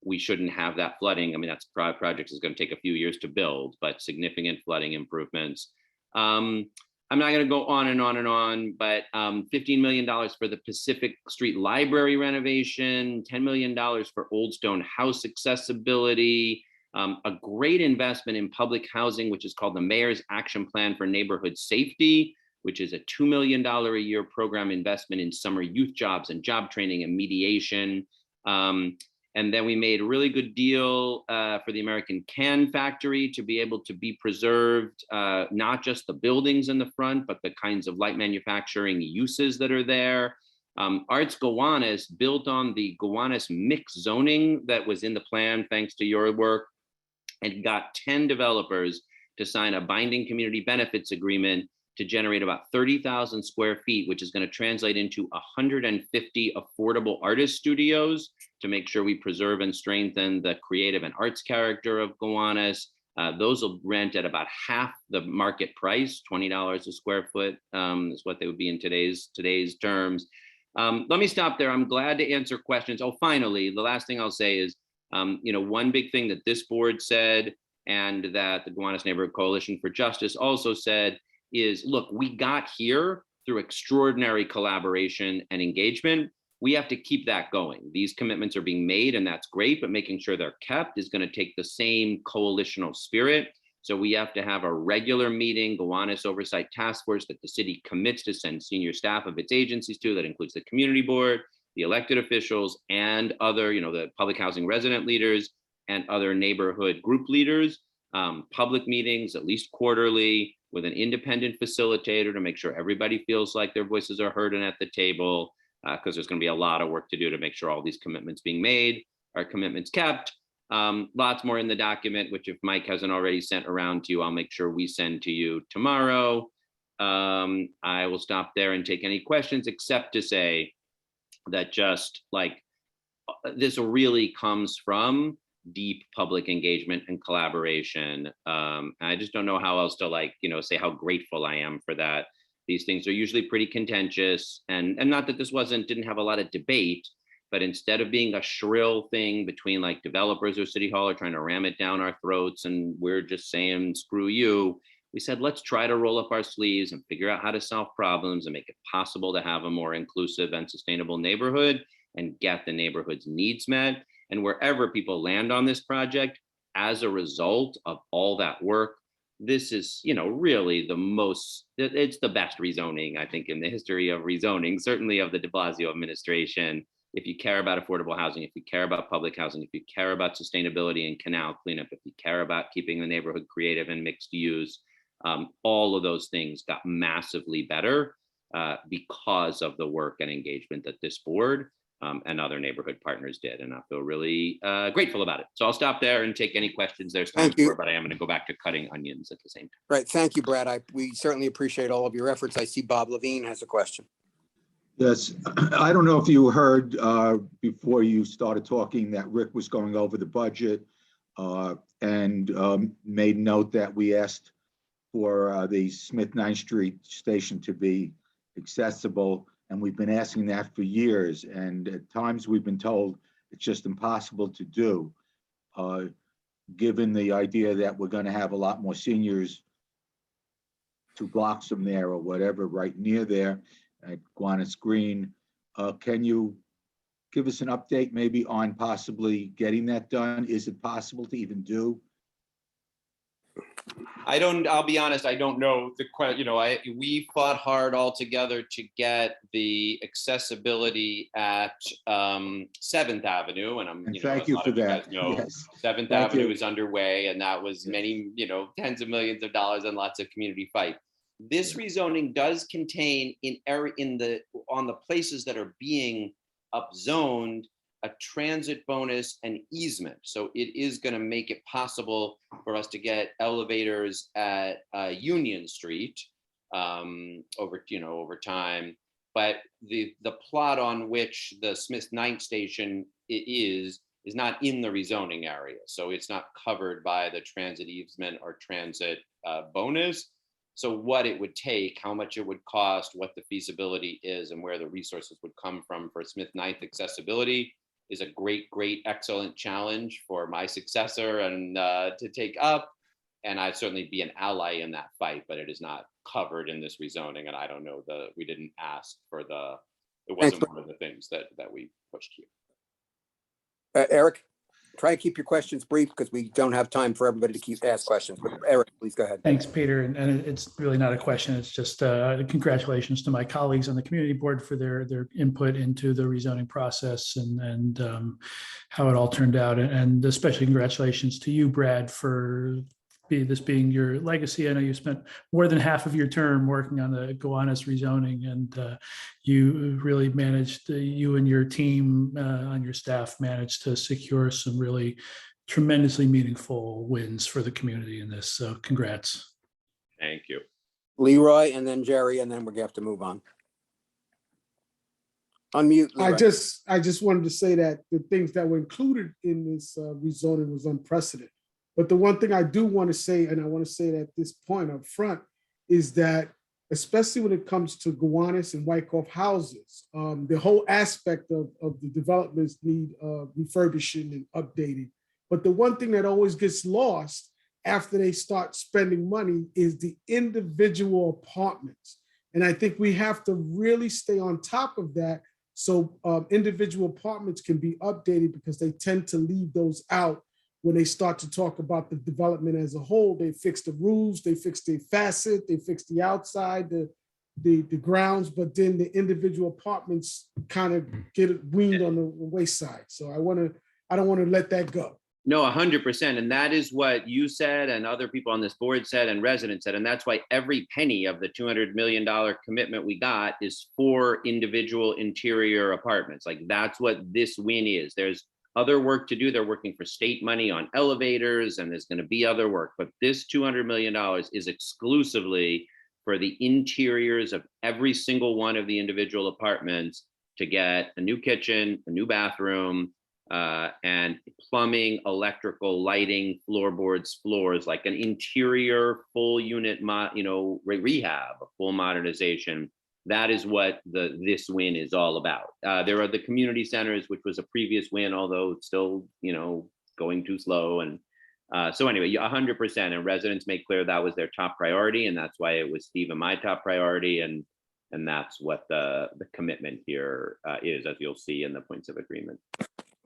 we shouldn't have that flooding. I mean, that's project is going to take a few years to build, but significant flooding improvements. I'm not going to go on and on and on, but $15 million for the Pacific Street Library renovation, $10 million for Old Stone House accessibility, a great investment in public housing, which is called the Mayor's Action Plan for Neighborhood Safety, which is a $2 million a year program investment in summer youth jobs and job training and mediation. And then we made a really good deal for the American Can Factory to be able to be preserved, not just the buildings in the front, but the kinds of light manufacturing uses that are there. Arts Gowanus, built on the Gowanus mixed zoning that was in the plan, thanks to your work, and got 10 developers to sign a binding community benefits agreement to generate about 30,000 square feet, which is going to translate into 150 affordable artist studios to make sure we preserve and strengthen the creative and arts character of Gowanus. Those will rent at about half the market price, $20 a square foot is what they would be in today's terms. Let me stop there. I'm glad to answer questions. Oh, finally, the last thing I'll say is, one big thing that this board said and that the Gowanus Neighborhood Coalition for Justice also said is, look, we got here through extraordinary collaboration and engagement. We have to keep that going. These commitments are being made, and that's great, but making sure they're kept is going to take the same coalitional spirit. So we have to have a regular meeting, Gowanus Oversight Task Force, that the city commits to send senior staff of its agencies to. That includes the community board, the elected officials, and other, the public housing resident leaders and other neighborhood group leaders. Public meetings, at least quarterly, with an independent facilitator to make sure everybody feels like their voices are heard and at the table, because there's going to be a lot of work to do to make sure all these commitments being made are commitments kept. Lots more in the document, which if Mike hasn't already sent around to you, I'll make sure we send to you tomorrow. I will stop there and take any questions, except to say that just like this really comes from deep public engagement and collaboration. I just don't know how else to say how grateful I am for that. These things are usually pretty contentious, and not that this didn't have a lot of debate, but instead of being a shrill thing between like developers or City Hall are trying to ram it down our throats and we're just saying, screw you, we said, let's try to roll up our sleeves and figure out how to solve problems and make it possible to have a more inclusive and sustainable neighborhood and get the neighborhood's needs met. And wherever people land on this project, as a result of all that work, this is, really it's the best rezoning, I think, in the history of rezoning, certainly of the de Blasio administration. If you care about affordable housing, if you care about public housing, if you care about sustainability and canal cleanup, if you care about keeping the neighborhood creative and mixed use, all of those things got massively better because of the work and engagement that this board and other neighborhood partners did. And I feel really grateful about it. So I'll stop there and take any questions there's time for, but I am going to go back to cutting onions at the same time. Right. Thank you, Brad. We certainly appreciate all of your efforts. I see Bob Levine has a question. Yes, I don't know if you heard before you started talking that Rick was going over the budget and made note that we asked for the Smith 9th Street station to be accessible. And we've been asking that for years. And at times we've been told it's just impossible to do, given the idea that we're going to have a lot more seniors 2 blocks from there or whatever, right near there at Gowanus Green. Can you give us an update maybe on possibly getting that done? Is it possible to even do? I'll be honest, I don't know we fought hard all together to get the accessibility at 7th Avenue. And thank you for that. Yes. 7th Avenue is underway, and that was many, tens of millions of dollars and lots of community fight. This rezoning does contain on the places that are being upzoned a transit bonus and easement. So it is going to make it possible for us to get elevators at Union Street over time. But the plot on which the Smith 9th station is not in the rezoning area. So it's not covered by the transit easement or transit bonus. So what it would take, how much it would cost, what the feasibility is, and where the resources would come from for Smith 9th accessibility is a great, excellent challenge for my successor and to take up. And I'd certainly be an ally in that fight, but it is not covered in this rezoning. And I don't know, we didn't ask for it wasn't one of the things that we pushed here. Eric, try to keep your questions brief because we don't have time for everybody to ask questions. But Eric, please go ahead. Thanks, Peter. And it's really not a question. It's just congratulations to my colleagues on the community board for their input into the rezoning process and how it all turned out. And especially congratulations to you, Brad, for this being your legacy. I know you spent more than half of your term working on the Gowanus rezoning, and you really managed, you and your team on your staff managed to secure some really tremendously meaningful wins for the community in this. So congrats. Thank you. Leroy, and then Jerry, and then we're gonna have to move on. Unmute. Leroy. I just wanted to say that the things that were included in this rezoning was unprecedented. But the one thing I do want to say, and I want to say it at this point up front, is that especially when it comes to Gowanus and Wyckoff houses, the whole aspect of the developments need refurbishing and updating. But the one thing that always gets lost after they start spending money is the individual apartments. And I think we have to really stay on top of that so individual apartments can be updated, because they tend to leave those out when they start to talk about the development as a whole. They fix the roofs, they fix the facet, they fix the outside, the grounds, but then the individual apartments kind of get weaned on the wayside. So I don't want to let that go. No, 100%. And that is what you said and other people on this board said and residents said. And that's why every penny of the $200 million commitment we got is for individual interior apartments. Like, that's what this win is. There's other work to do. They're working for state money on elevators, and there's going to be other work. But this $200 million is exclusively for the interiors of every single one of the individual apartments to get a new kitchen, a new bathroom, and plumbing, electrical, lighting, floorboards, floors, like an interior full unit, rehab, a full modernization. That is what this win is all about. There are the community centers, which was a previous win, although it's still, going too slow. And so anyway, 100%. And residents made clear that was their top priority, and that's why it was Steve and my top priority. And that's what the commitment here is, as you'll see in the points of agreement.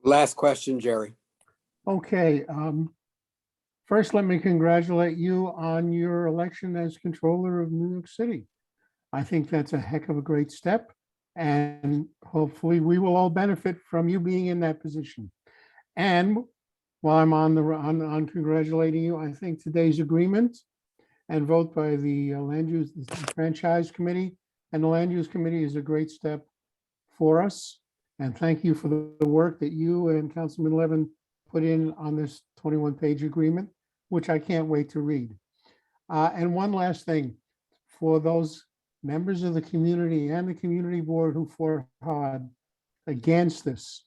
Last question, Jerry. Okay. First, let me congratulate you on your election as controller of New York City. I think that's a heck of a great step, and hopefully we will all benefit from you being in that position. And while I'm on congratulating you, I think today's agreement and vote by the Land Use Franchise Committee and the Land Use Committee is a great step for us. And thank you for the work that you and Councilman Levin put in on this 21-page agreement, which I can't wait to read. And one last thing, for those members of the community and the community board who fought hard against this,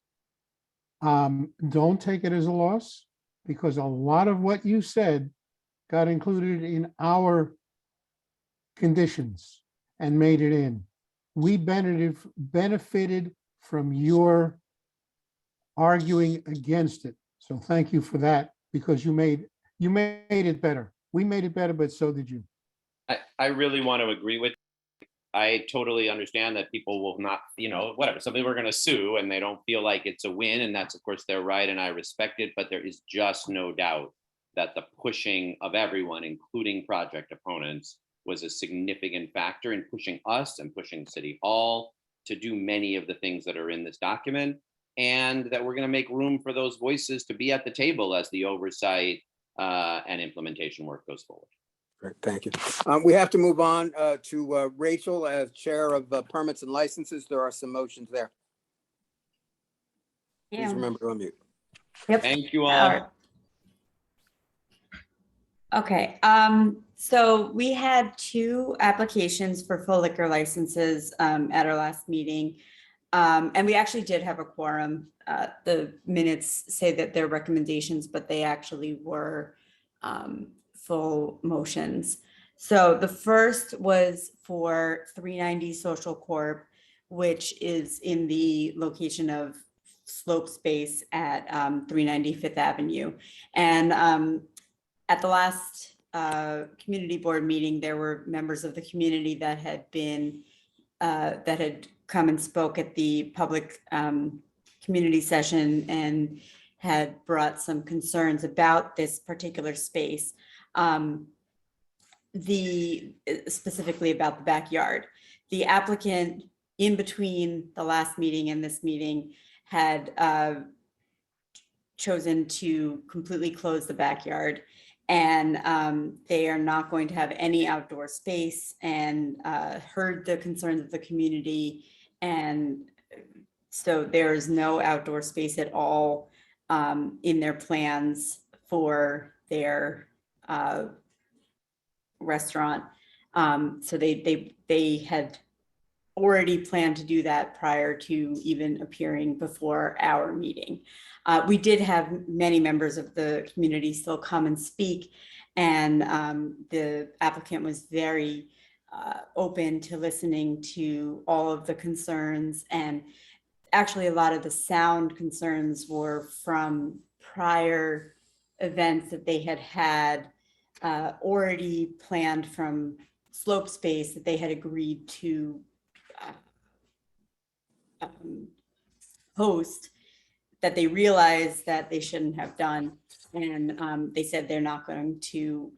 don't take it as a loss, because a lot of what you said got included in our conditions and made it in. We benefited from your arguing against it. So thank you for that, because you made it better. We made it better, but so did you. I really want to agree with. I totally understand that people will not, whatever. Some people are going to sue and they don't feel like it's a win, and that's of course their right, and I respect it. But there is just no doubt that the pushing of everyone, including project opponents, was a significant factor in pushing us and pushing City Hall to do many of the things that are in this document, and that we're going to make room for those voices to be at the table as the oversight and implementation work goes forward. Great, thank you. We have to move on to Rachel as chair of permits and licenses. There are some motions there. Please remember to unmute. Yep. Thank you all. Okay, so we had 2 applications for full liquor licenses at our last meeting. And we actually did have a quorum. The minutes say that they're recommendations, but they actually were full motions. So the first was for 390 Social Corp, which is in the location of Slope Space at 390 Fifth Avenue. And at the last community board meeting, there were members of the community that had been that had come and spoke at the public community session and had brought some concerns about this particular space, specifically about the backyard. The applicant, in between the last meeting and this meeting, had chosen to completely close the backyard, and they are not going to have any outdoor space, and heard the concerns of the community. And so there is no outdoor space at all in their plans for their restaurant. So they had already planned to do that prior to even appearing before our meeting. We did have many members of the community still come and speak, and the applicant was very open to listening to all of the concerns. And actually, a lot of the sound concerns were from prior events that they had already planned from slope space that they had agreed to host, that they realized that they shouldn't have done. And they said they're not going to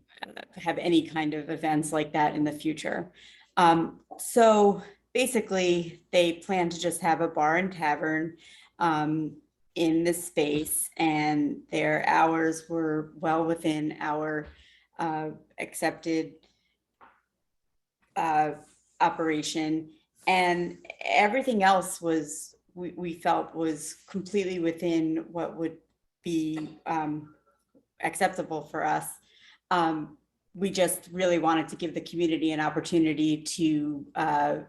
have any kind of events like that in the future. So basically, they plan to just have a bar and tavern in this space, and their hours were well within our accepted operation. And everything else was, we felt was completely within what would be acceptable for us. We just really wanted to give the community an opportunity to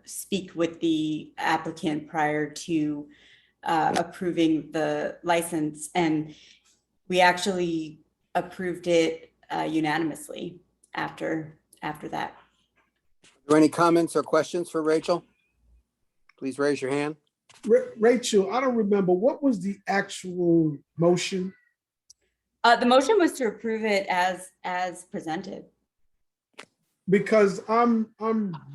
speak with the applicant prior to approving the license. And we actually approved it unanimously after that. Are there any comments or questions for Rachel? Please raise your hand. Rachel, I don't remember, what was the actual motion? The motion was to approve it as presented. Because I'm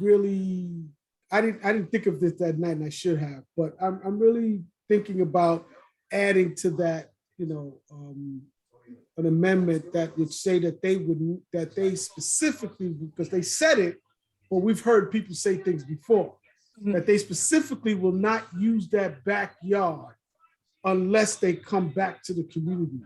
really, I didn't think of this that night, and I should have, but I'm really thinking about adding to that, an amendment that would say that they specifically, because they said it, but we've heard people say things before, that they specifically will not use that backyard unless they come back to the community.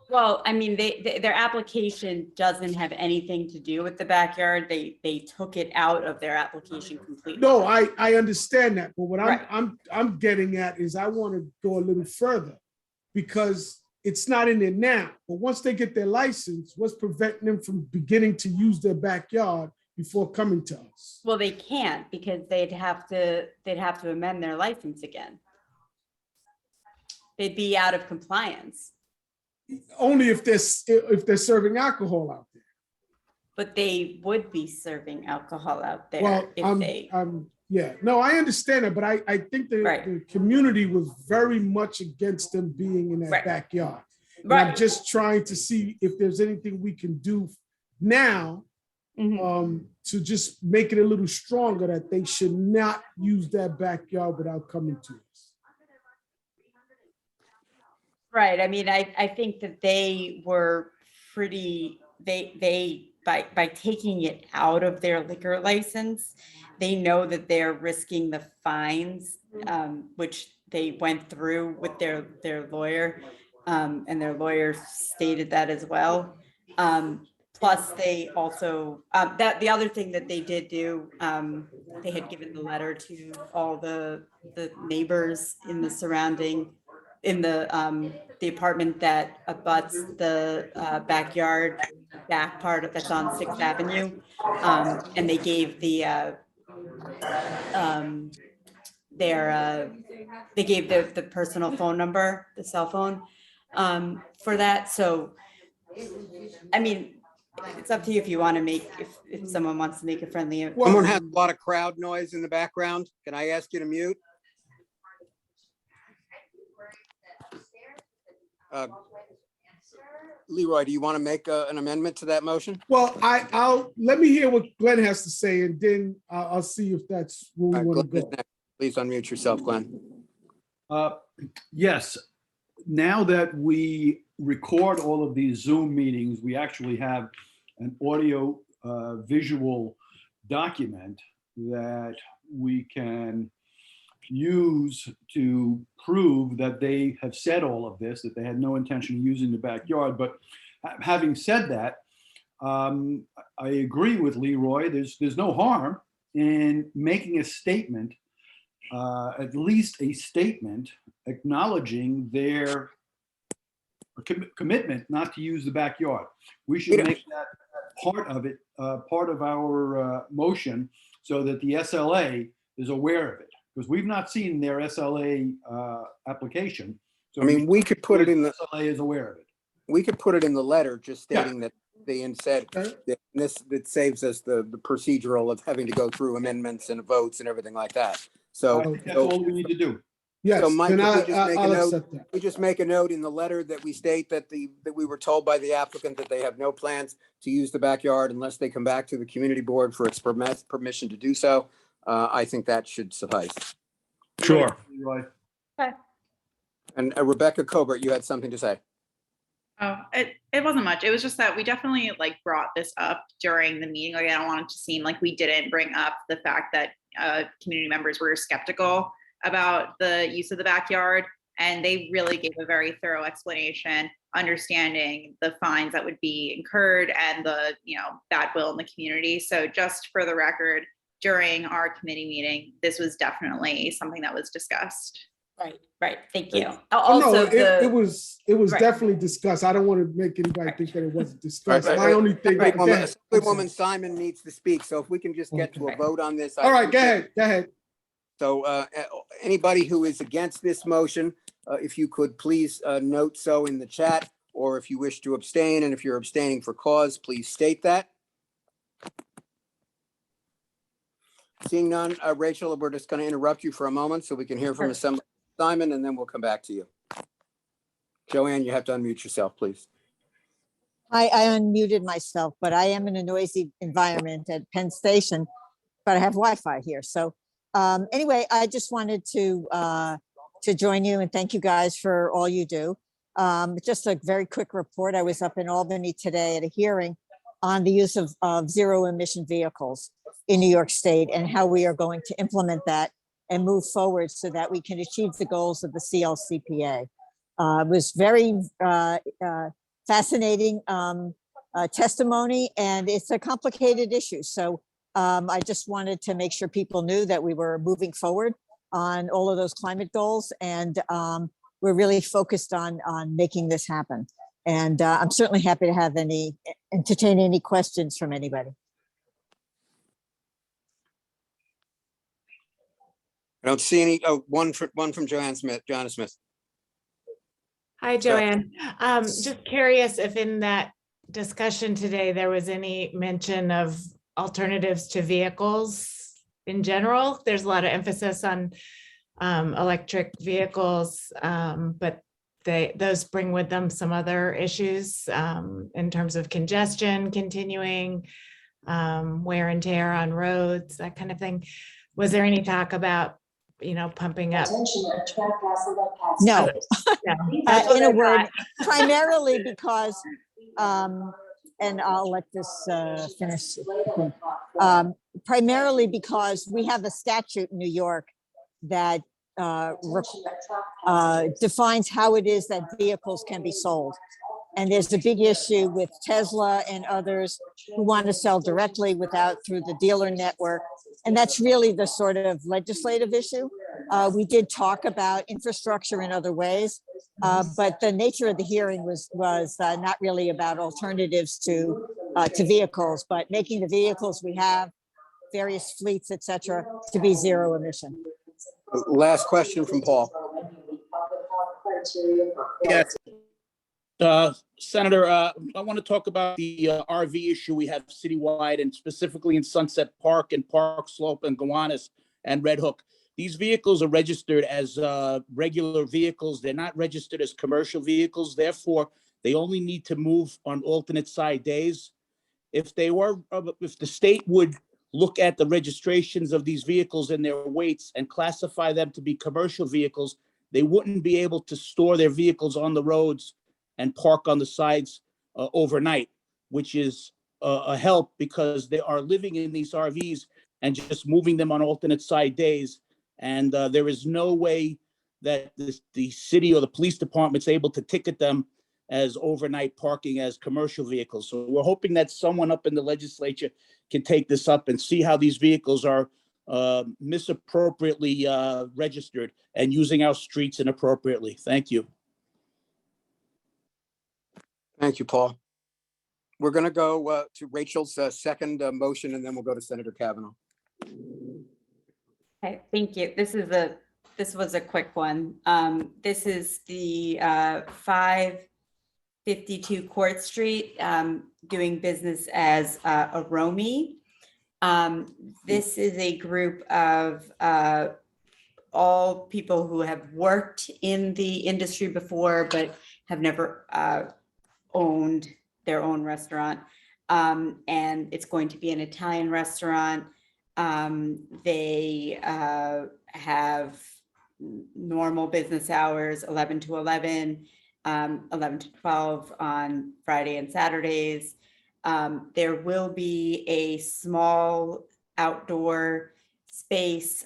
Well, I mean, their application doesn't have anything to do with the backyard. They took it out of their application completely. No, I understand that, but what Right. I'm getting at is I want to go a little further, because it's not in there now, but once they get their license, what's preventing them from beginning to use their backyard before coming to us? Well, they can't, because they'd have to amend their license again. They'd be out of compliance. Only if they're serving alcohol out there. But they would be serving alcohol out there Well, if they. yeah, no, I understand it, but I think Right. the community was very much against them being in that Right. backyard. And Right. I'm just trying to see if there's anything we can do now to just make it a little stronger, that they should not use that backyard without coming to us. Right. I mean, I think that they were pretty, they by taking it out of their liquor license, they know that they're risking the fines, which they went through with their lawyer, and their lawyer stated that as well. Plus, they also, that the other thing that they did do, they had given the letter to all the neighbors in the surrounding, in the apartment that abuts the backyard, back part of that's on 6th Avenue. And they gave they gave the personal phone number, the cell phone, for that. So, I mean, it's up to you if you want to make, if someone wants to make a friendly. Someone has a lot of crowd noise in the background. Can I ask you to mute? Leroy, do you want to make an amendment to that motion? Well, I'll let me hear what Glenn has to say, and then I'll see if that's where we want to go. Please unmute yourself, Glenn. Yes, now that we record all of these Zoom meetings, we actually have an audio visual document that we can use to prove that they have said all of this, that they had no intention of using the backyard. But having said that, I agree with Leroy. There's no harm in making a statement, at least a statement acknowledging their commitment not to use the backyard. We should make that part of it, part of our motion, so that the SLA is aware of it, because we've not seen their SLA application. So I mean, we could put it in the SLA is aware of it. We could put it in the letter, just stating that they said that that saves us the procedural of having to go through amendments and votes and everything like that. So I think that's all we need to do. Yes, Mike, then if we just make a I'll note, accept that. we just make a note in the letter that we state that that we were told by the applicant that they have no plans to use the backyard unless they come back to the community board for its permission to do so. I think that should suffice. Sure. Right. And Rebecca Colbert, you had something to say. Oh, it wasn't much. It was just that we definitely like brought this up during the meeting. Like, I don't want it to seem like we didn't bring up the fact that community members were skeptical about the use of the backyard. And they really gave a very thorough explanation, understanding the fines that would be incurred and the, bad will in the community. So just for the record, during our committee meeting, this was definitely something that was discussed. Right. Thank you. Oh, no, Also, it was Right. definitely discussed. I don't want to make anybody think that it wasn't discussed. Right. My only thing. Go ahead. Assemblywoman Simon needs to speak, so if we can just get to a vote on this. All right, go ahead. So anybody who is against this motion, if you could please note so in the chat, or if you wish to abstain, and if you're abstaining for cause, please state that. Seeing none, Rachel, we're just going to interrupt you for a moment so we can hear from Assemblywoman Simon, and then we'll come back to you. Joanne, you have to unmute yourself, please. I unmuted myself, but I am in a noisy environment at Penn Station, but I have Wi-Fi here. So anyway, I just wanted to join you and thank you guys for all you do. Just a very quick report. I was up in Albany today at a hearing on the use of zero emission vehicles in New York State and how we are going to implement that and move forward so that we can achieve the goals of the CLCPA. It was very fascinating testimony, and it's a complicated issue. So I just wanted to make sure people knew that we were moving forward on all of those climate goals, and we're really focused on making this happen. And I'm certainly happy to entertain any questions from anybody. I don't see any. Oh, one from Joanna Smith. Hi, Joanne. Just curious if in that discussion today, there was any mention of alternatives to vehicles in general. There's a lot of emphasis on electric vehicles, but those bring with them some other issues in terms of congestion continuing, wear and tear on roads, that kind of thing. Was there any talk about pumping up? No, in a word, thought. primarily because, and I'll let this finish. Primarily because we have a statute in New York that defines how it is that vehicles can be sold. And there's a big issue with Tesla and others who want to sell directly through the dealer network. And that's really the sort of legislative issue. We did talk about infrastructure in other ways, but the nature of the hearing was not really about alternatives to vehicles, but making the vehicles we have, various fleets, et cetera, to be zero emission. Last question from Paul. Yes. Senator, I want to talk about the RV issue we have citywide and specifically in Sunset Park and Park Slope and Gowanus and Red Hook. These vehicles are registered as regular vehicles. They're not registered as commercial vehicles. Therefore, they only need to move on alternate side days. If the state would look at the registrations of these vehicles and their weights and classify them to be commercial vehicles, they wouldn't be able to store their vehicles on the roads and park on the sides overnight, which is a help because they are living in these RVs and just moving them on alternate side days. And there is no way that the city or the police department's able to ticket them as overnight parking as commercial vehicles. So we're hoping that someone up in the legislature can take this up and see how these vehicles are misappropriately registered and using our streets inappropriately. Thank you. Thank you, Paul. We're going to go to Rachel's second motion, and then we'll go to Senator Kavanaugh. Okay, thank you. This was a quick one. This is the 552 Court Street, doing business as a Romy. This is a group of all people who have worked in the industry before, but have never owned their own restaurant. And it's going to be an Italian restaurant. They have normal business hours, 11 to 11, 11 to 12 on Friday and Saturdays. There will be a small outdoor space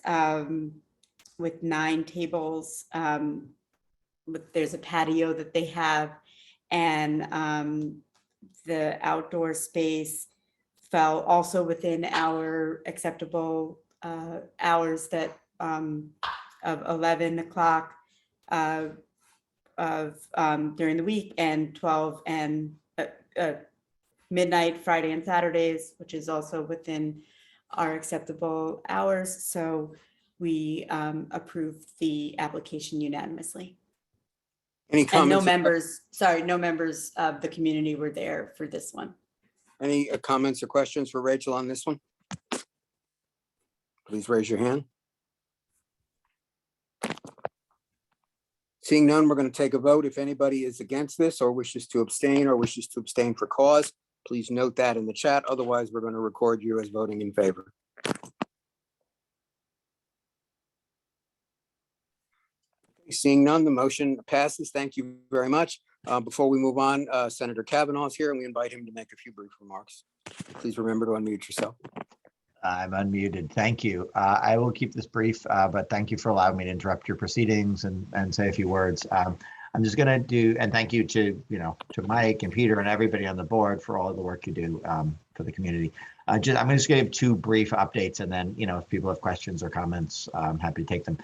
with 9 tables. There's a patio that they have, and the outdoor space fell also within our acceptable hours that of 11 o'clock during the week, and 12 and midnight Friday and Saturdays, which is also within our acceptable hours. So we approved the application unanimously. Any And no comments? no members of the community were there for this one. Any comments or questions for Rachel on this one? Please raise your hand. Seeing none, we're going to take a vote. If anybody is against this or wishes to abstain for cause, please note that in the chat. Otherwise, we're going to record you as voting in favor. Seeing none, the motion passes. Thank you very much. Before we move on, Senator Kavanaugh is here, and we invite him to make a few brief remarks. Please remember to unmute yourself. I'm unmuted. Thank you. I will keep this brief, but thank you for allowing me to interrupt your proceedings and say a few words. I'm just going to do, and thank you to Mike and Peter and everybody on the board for all of the work you do for the community. I'm just going to give 2 brief updates, and then if people have questions or comments, I'm happy to take them.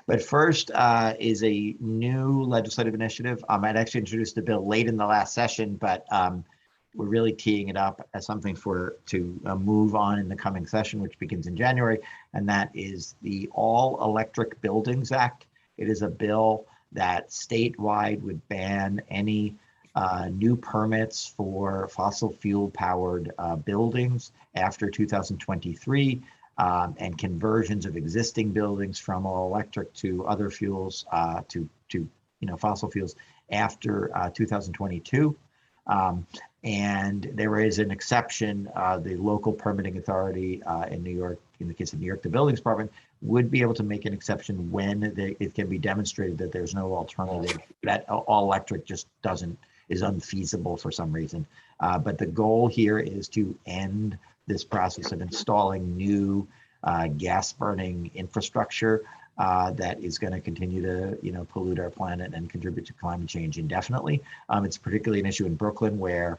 But first is a new legislative initiative. I'd actually introduced the bill late in the last session, but we're really teeing it up as something to move on in the coming session, which begins in January, and that is the All Electric Buildings Act. It is a bill that statewide would ban any new permits for fossil fuel powered buildings after 2023, and conversions of existing buildings from all electric to other fuels, to fossil fuels after 2022. And there is an exception. The local permitting authority in New York, in the case of New York, the buildings department, would be able to make an exception when it can be demonstrated that there's no alternative, that all electric just is unfeasible for some reason. But the goal here is to end this process of installing new gas burning infrastructure that is going to continue to pollute our planet and contribute to climate change indefinitely. It's particularly an issue in Brooklyn, where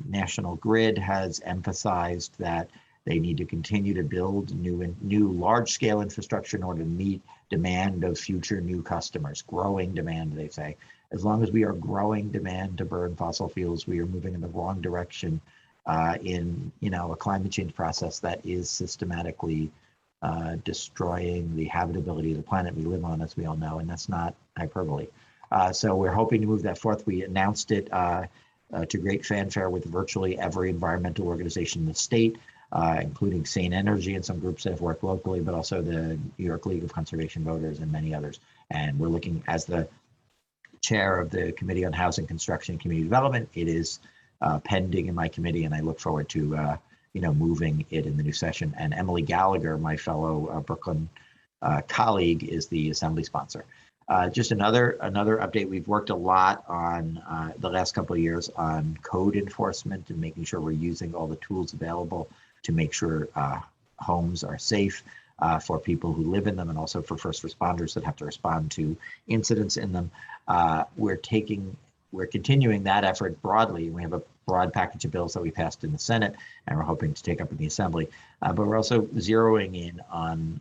National Grid has emphasized that they need to continue to build new large-scale infrastructure in order to meet demand of future new customers, growing demand, they say. As long as we are growing demand to burn fossil fuels, we are moving in the wrong direction in a climate change process that is systematically destroying the habitability of the planet we live on, as we all know, and that's not hyperbole. So we're hoping to move that forth. We announced it to great fanfare with virtually every environmental organization in the state, including Sane Energy and some groups that have worked locally, but also the New York League of Conservation Voters and many others. And we're looking, as the chair of the Committee on Housing, Construction, and Community Development, it is pending in my committee, and I look forward to moving it in the new session. And Emily Gallagher, my fellow Brooklyn colleague, is the assembly sponsor. Just another update. We've worked a lot on the last couple of years on code enforcement and making sure we're using all the tools available to make sure homes are safe for people who live in them, and also for first responders that have to respond to incidents in them. We're continuing that effort broadly. We have a broad package of bills that we passed in the Senate, and we're hoping to take up in the Assembly. But we're also zeroing in on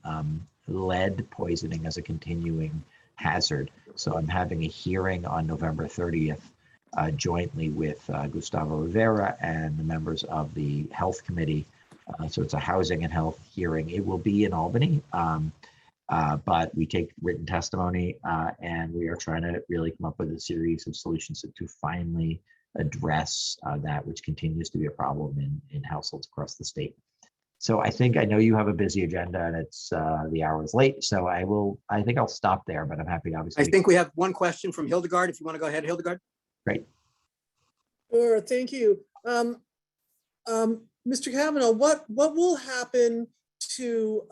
lead poisoning as a continuing hazard. So I'm having a hearing on November 30th jointly with Gustavo Rivera and the members of the Health Committee. So it's a housing and health hearing. It will be in Albany, but we take written testimony, and we are trying to really come up with a series of solutions to finally address that which continues to be a problem in households across the state. So I think I know you have a busy agenda and it's the hour is late. So I think I'll stop there, but I'm happy obviously. I think we have one question from Hildegard. If you want to go ahead, Hildegard. Great. Sure, thank you. Mr. Kavanaugh, what will happen to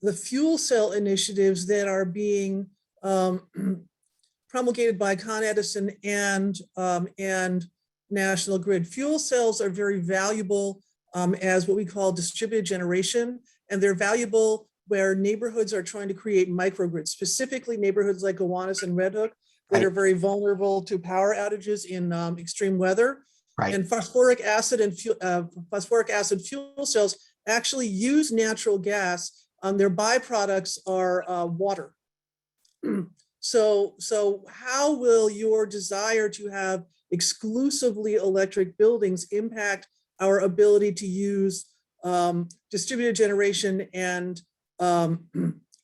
the fuel cell initiatives that are being promulgated by Con Edison and National Grid? Fuel cells are very valuable as what we call distributed generation, and they're valuable where neighborhoods are trying to create microgrids, specifically neighborhoods like Gowanus and Red Hook that are very vulnerable to power outages in extreme weather. Right. And phosphoric acid fuel cells actually use natural gas. Their byproducts are water. So how will your desire to have exclusively electric buildings impact our ability to use distributed generation and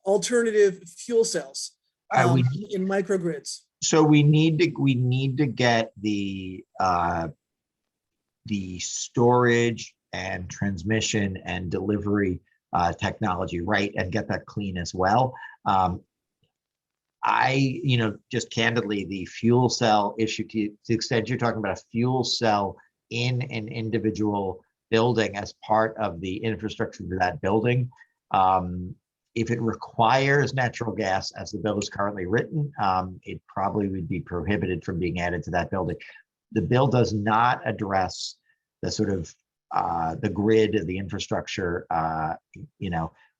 alternative fuel cells in microgrids? So we need to get the storage and transmission and delivery technology right and get that clean as well. Just candidly, the fuel cell issue, to the extent you're talking about a fuel cell in an individual building as part of the infrastructure for that building, if it requires natural gas as the bill is currently written, it probably would be prohibited from being added to that building. The bill does not address the sort of the grid of the infrastructure.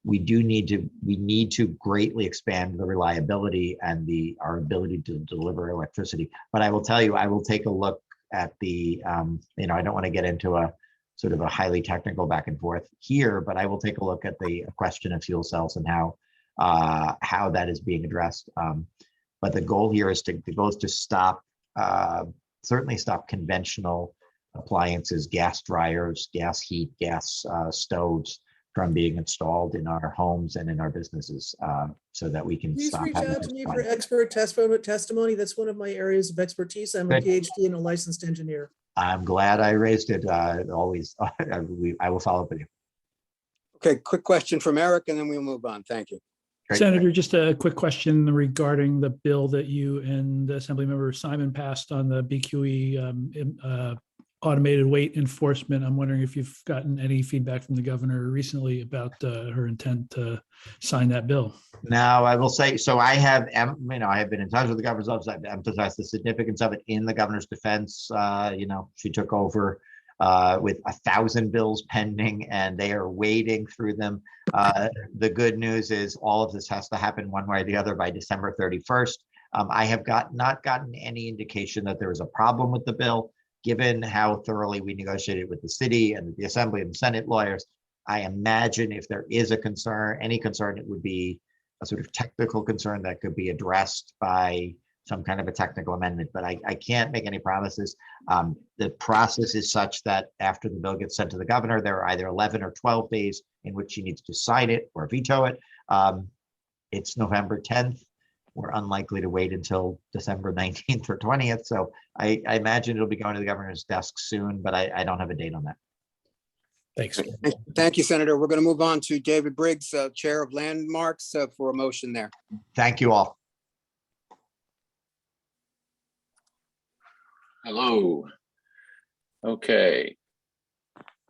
We need to greatly expand the reliability and our ability to deliver electricity. But I will tell you, I will take a look at the, I don't want to get into a sort of a highly technical back and forth here, but I will take a look at the question of fuel cells and how that is being addressed. But the goal here is to stop, certainly stop conventional appliances, gas dryers, gas heat, gas stoves from being installed in our homes and in our businesses, so that we can Please stop reach having out this to me problem. for expert testimony. That's one of my areas of expertise. I'm a Good. PhD and a licensed engineer. I'm glad I raised it. Always, I will follow up with you. Okay, quick question from Eric, and then we'll move on. Thank you. Great. Senator, just a quick question regarding the bill that you and Assemblymember Simon passed on the BQE automated weight enforcement. I'm wondering if you've gotten any feedback from the governor recently about her intent to sign that bill. Now, I will say, so I have been in touch with the governor's office. I've emphasized the significance of it in the governor's defense. She took over with 1,000 bills pending, and they are wading through them. The good news is all of this has to happen one way or the other by December 31st. I have not gotten any indication that there is a problem with the bill, given how thoroughly we negotiated with the city and the Assembly and the Senate lawyers. I imagine if there is a concern, any concern, it would be a sort of technical concern that could be addressed by some kind of a technical amendment, but I can't make any promises. The process is such that after the bill gets sent to the governor, there are either 11 or 12 days in which he needs to sign it or veto it. It's November 10th. We're unlikely to wait until December 19th or 20th. So I imagine it'll be going to the governor's desk soon, but I don't have a date on that. Thanks. Thank you, Senator. We're going to move on to David Briggs, Chair of Landmarks, for a motion there. Thank you all. Hello. Okay.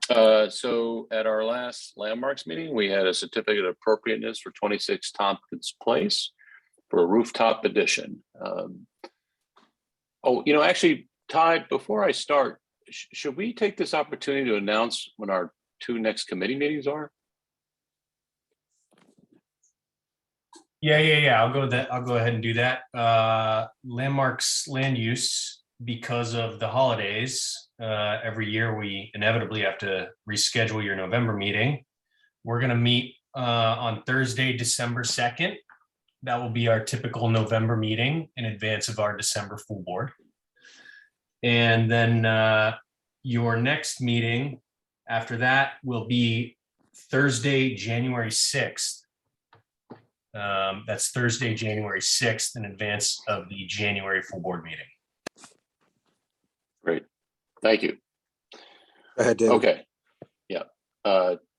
So at our last Landmarks meeting, we had a certificate of appropriateness for 26 Tompkins Place for a rooftop addition. Actually, Ty, before I start, should we take this opportunity to announce when our 2 next committee meetings are? Yeah. I'll go ahead and do that. Landmarks land use, because of the holidays, every year we inevitably have to reschedule your November meeting. We're going to meet on Thursday, December 2nd. That will be our typical November meeting in advance of our December full board. And then your next meeting after that will be Thursday, January 6th. That's Thursday, January 6th, in advance of the January full board meeting. Great. Thank you. Go ahead, David. Okay. Yeah.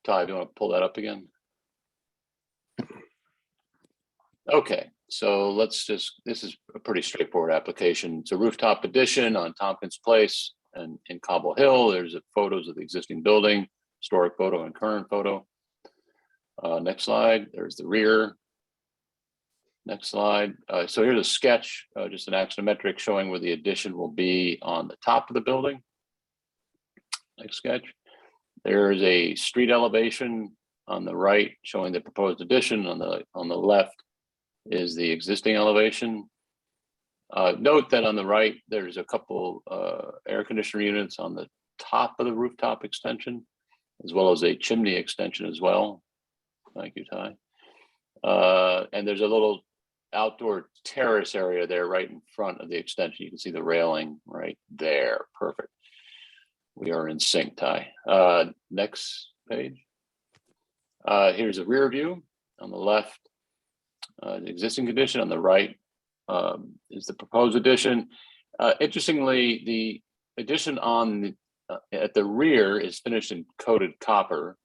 Ty, do you want to pull that up again? Okay, so let's just, this is a pretty straightforward application. It's a rooftop addition on Tompkins Place and in Cobble Hill. There's photos of the existing building, historic photo and current photo. Next slide, there's the rear. Next slide. So here's a sketch, just an axonometric showing where the addition will be on the top of the building. Next sketch. There's a street elevation on the right showing the proposed addition. On the left is the existing elevation. Note that on the right, there's a couple air conditioner units on the top of the rooftop extension, as well as a chimney extension as well. Thank you, Ty. And there's a little outdoor terrace area there right in front of the extension. You can see the railing right there. Perfect. We are in sync, Ty. Next page. Here's a rear view on the left. The existing condition on the right is the proposed addition. Interestingly, the addition on the, at the rear is finished in coated copper,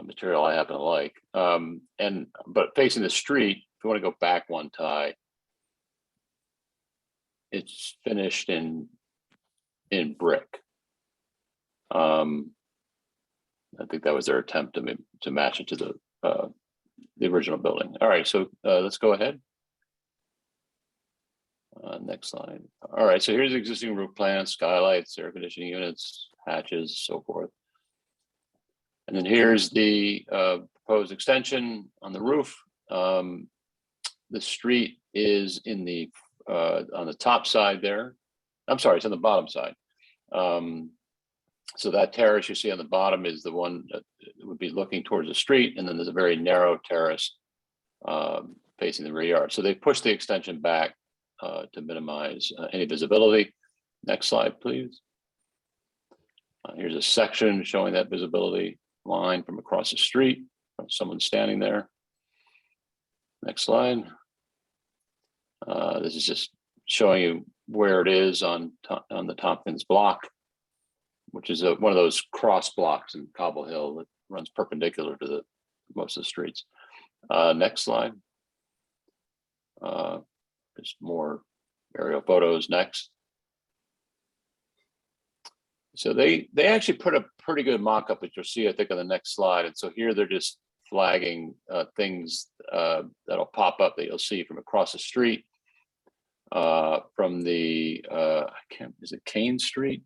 material I happen to like. But facing the street, if you want to go back one, Ty, it's finished in brick. I think that was their attempt to match it to the original building. All right, so let's go ahead. Next slide. All right, so here's the existing roof plan, skylights, air conditioning units, hatches, so forth. And then here's the proposed extension on the roof. The street is in the on the top side there. I'm sorry, it's on the bottom side. So that terrace you see on the bottom is the one that would be looking towards the street, and then there's a very narrow terrace facing the rear yard. So they pushed the extension back to minimize any visibility. Next slide, please. Here's a section showing that visibility line from across the street, from someone standing there. Next slide. This is just showing you where it is on the Tompkins block, which is one of those cross blocks in Cobble Hill that runs perpendicular to most of the streets. Next slide. Just more aerial photos next. So they actually put a pretty good mock-up that you'll see, I think, on the next slide. And so here they're just flagging things that'll pop up that you'll see from across the street, from the is it Kane Street?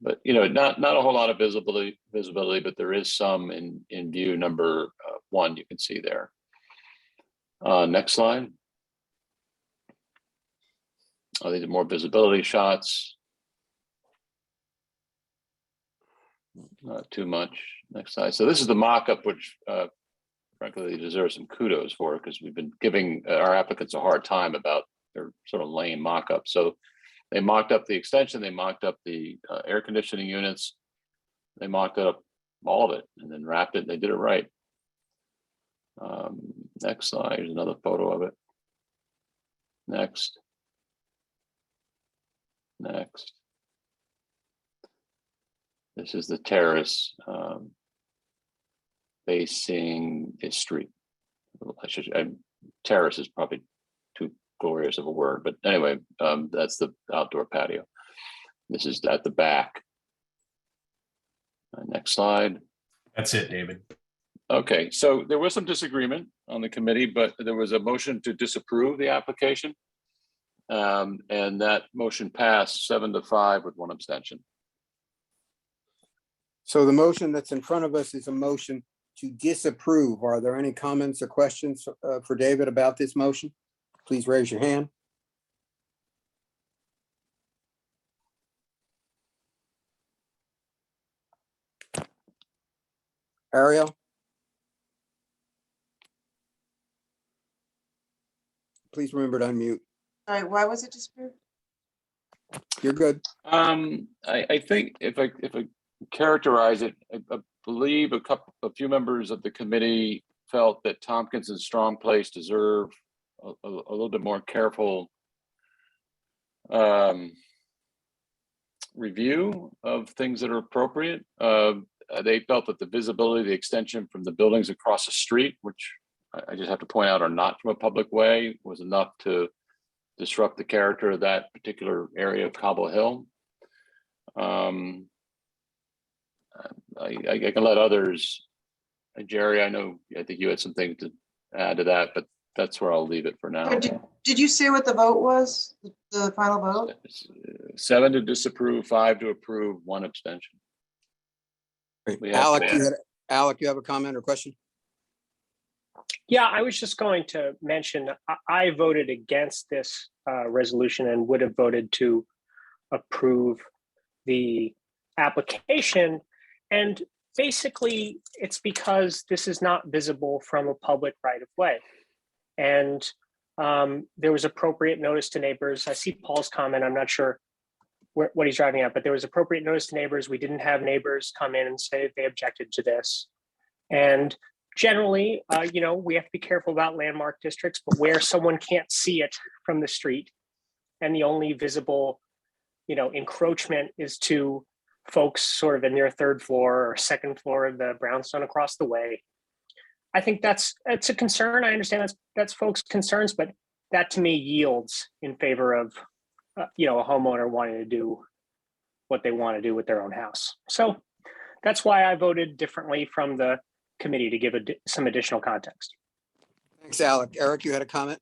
But you know, not a whole lot of visibility, but there is some in view number 1 you can see there. Next slide. These are more visibility shots. Not too much. Next slide. So this is the mock-up, which frankly deserves some kudos for, because we've been giving our applicants a hard time about their sort of lame mock-up. So they mocked up the extension, they mocked up the air conditioning units, they mocked up all of it and then wrapped it, and they did it right. Next slide, here's another photo of it. Next. Next. This is the terrace facing a street. Terrace is probably too glorious of a word, but anyway, that's the outdoor patio. This is at the back. Next slide. That's it, David. Okay, so there was some disagreement on the committee, but there was a motion to disapprove the application. And that motion passed 7-5 with 1 abstention. So the motion that's in front of us is a motion to disapprove. Are there any comments or questions for David about this motion? Please raise your hand. Ariel? Please remember to unmute. Sorry, why was it disproved? You're good. I think if I characterize it, I believe a few members of the committee felt that Tompkins and Strong Place deserve a little bit more careful review of things that are appropriate. they felt that the visibility, the extension from the buildings across the street, which I just have to point out are not from a public way, was enough to disrupt the character of that particular area of Cobble Hill. I can let others, Jerry, I think you had some things to add to that, but that's where I'll leave it for now. Did you say what the vote was? The final vote? 7 to disapprove, 5 to approve, 1 abstention. Alec, you have a comment or question? Yeah, I was just going to mention, I voted against this resolution and would have voted to approve the application. And basically, it's because this is not visible from a public right of way. And there was appropriate notice to neighbors. I see Paul's comment. I'm not sure what he's driving at, but there was appropriate notice to neighbors. We didn't have neighbors come in and say they objected to this. And generally, we have to be careful about landmark districts, but where someone can't see it from the street and the only visible, encroachment is to folks sort of in their 3rd floor or 2nd floor of the brownstone across the way. I think it's a concern. I understand that's folks' concerns, but that to me yields in favor of, a homeowner wanting to do what they want to do with their own house. So that's why I voted differently from the committee, to give some additional context. Thanks, Alec. Eric, you had a comment?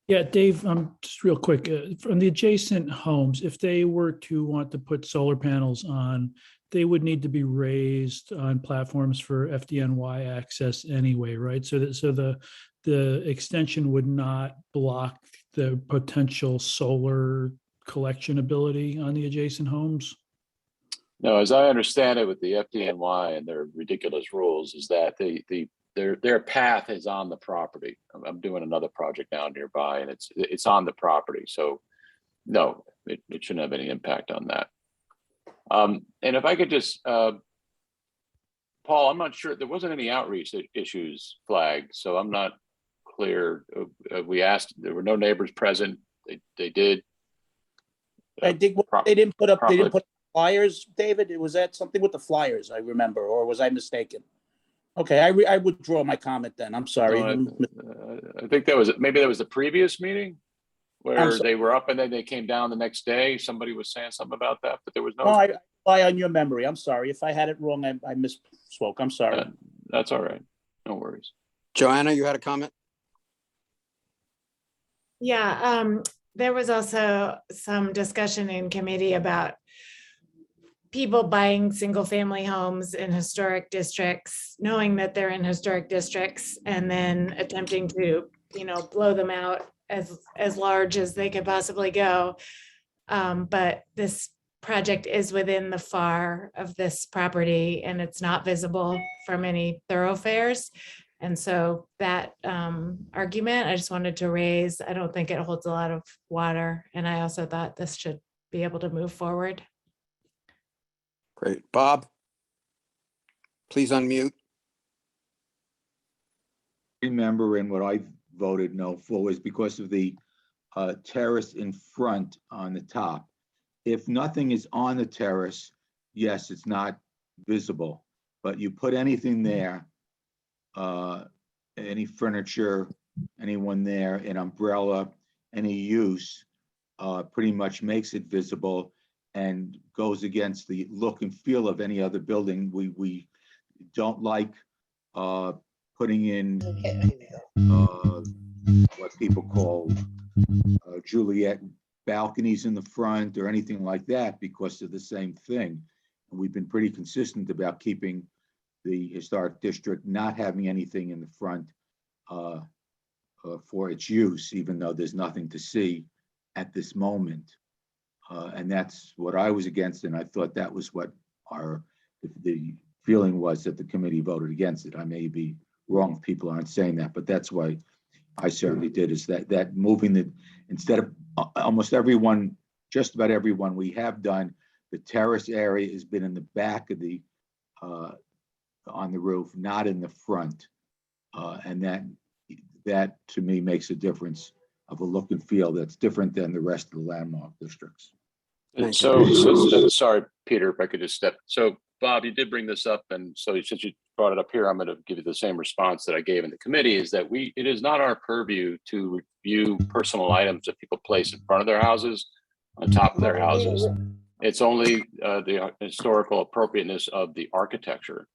Yeah, Dave, just real quick, from the adjacent homes, if they were to want to put solar panels on, they would need to be raised on platforms for FDNY access anyway, right? So the extension would not block the potential solar collection ability on the adjacent homes? No, as I understand it with the FDNY and their ridiculous rules is that their path is on the property. I'm doing another project now nearby and it's on the property. So no, it shouldn't have any impact on that. And if I could just, Paul, I'm not sure, there wasn't any outreach issues flagged, so I'm not clear. We asked, there were no neighbors present. They did. I think they didn't put flyers, David. Was that something with the flyers, I remember, or was I mistaken? Okay, I withdraw my comment then. I'm sorry. I think maybe that was the previous meeting where they were up and then they came down the next day. Somebody was saying something about that, but there was no. No, I rely on your memory. I'm sorry. If I had it wrong, I misspoke. I'm sorry. That's all right. No worries. Joanna, you had a comment? Yeah, there was also some discussion in committee about people buying single family homes in historic districts, knowing that they're in historic districts and then attempting to, blow them out as large as they could possibly go. But this project is within the FAR of this property and it's not visible from any thoroughfares. And so that argument, I just wanted to raise, I don't think it holds a lot of water. And I also thought this should be able to move forward. Great. Bob, please unmute. Remember, and what I voted no for was because of the terrace in front on the top. If nothing is on the terrace, yes, it's not visible, but you put anything there, any furniture, anyone there, an umbrella, any use, pretty much makes it visible and goes against the look and feel of any other building. We don't like putting in what people call Juliet balconies in the front or anything like that because of the same thing. And we've been pretty consistent about keeping the historic district not having anything in the front for its use, even though there's nothing to see at this moment. And that's what I was against, and I thought that was what the feeling was that the committee voted against it. I may be wrong if people aren't saying that, but that's why I certainly did, is that moving instead of almost everyone, just about everyone we have done, the terrace area has been in the back of the on the roof, not in the front. And that to me makes a difference of a look and feel that's different than the rest of the landmark districts. So sorry, Peter, if I could just step. So Bob, you did bring this up, and so since you brought it up here, I'm going to give you the same response that I gave in the committee, is that it is not our purview to review personal items that people place in front of their houses, on top of their houses. It's only the historical appropriateness of the architecture.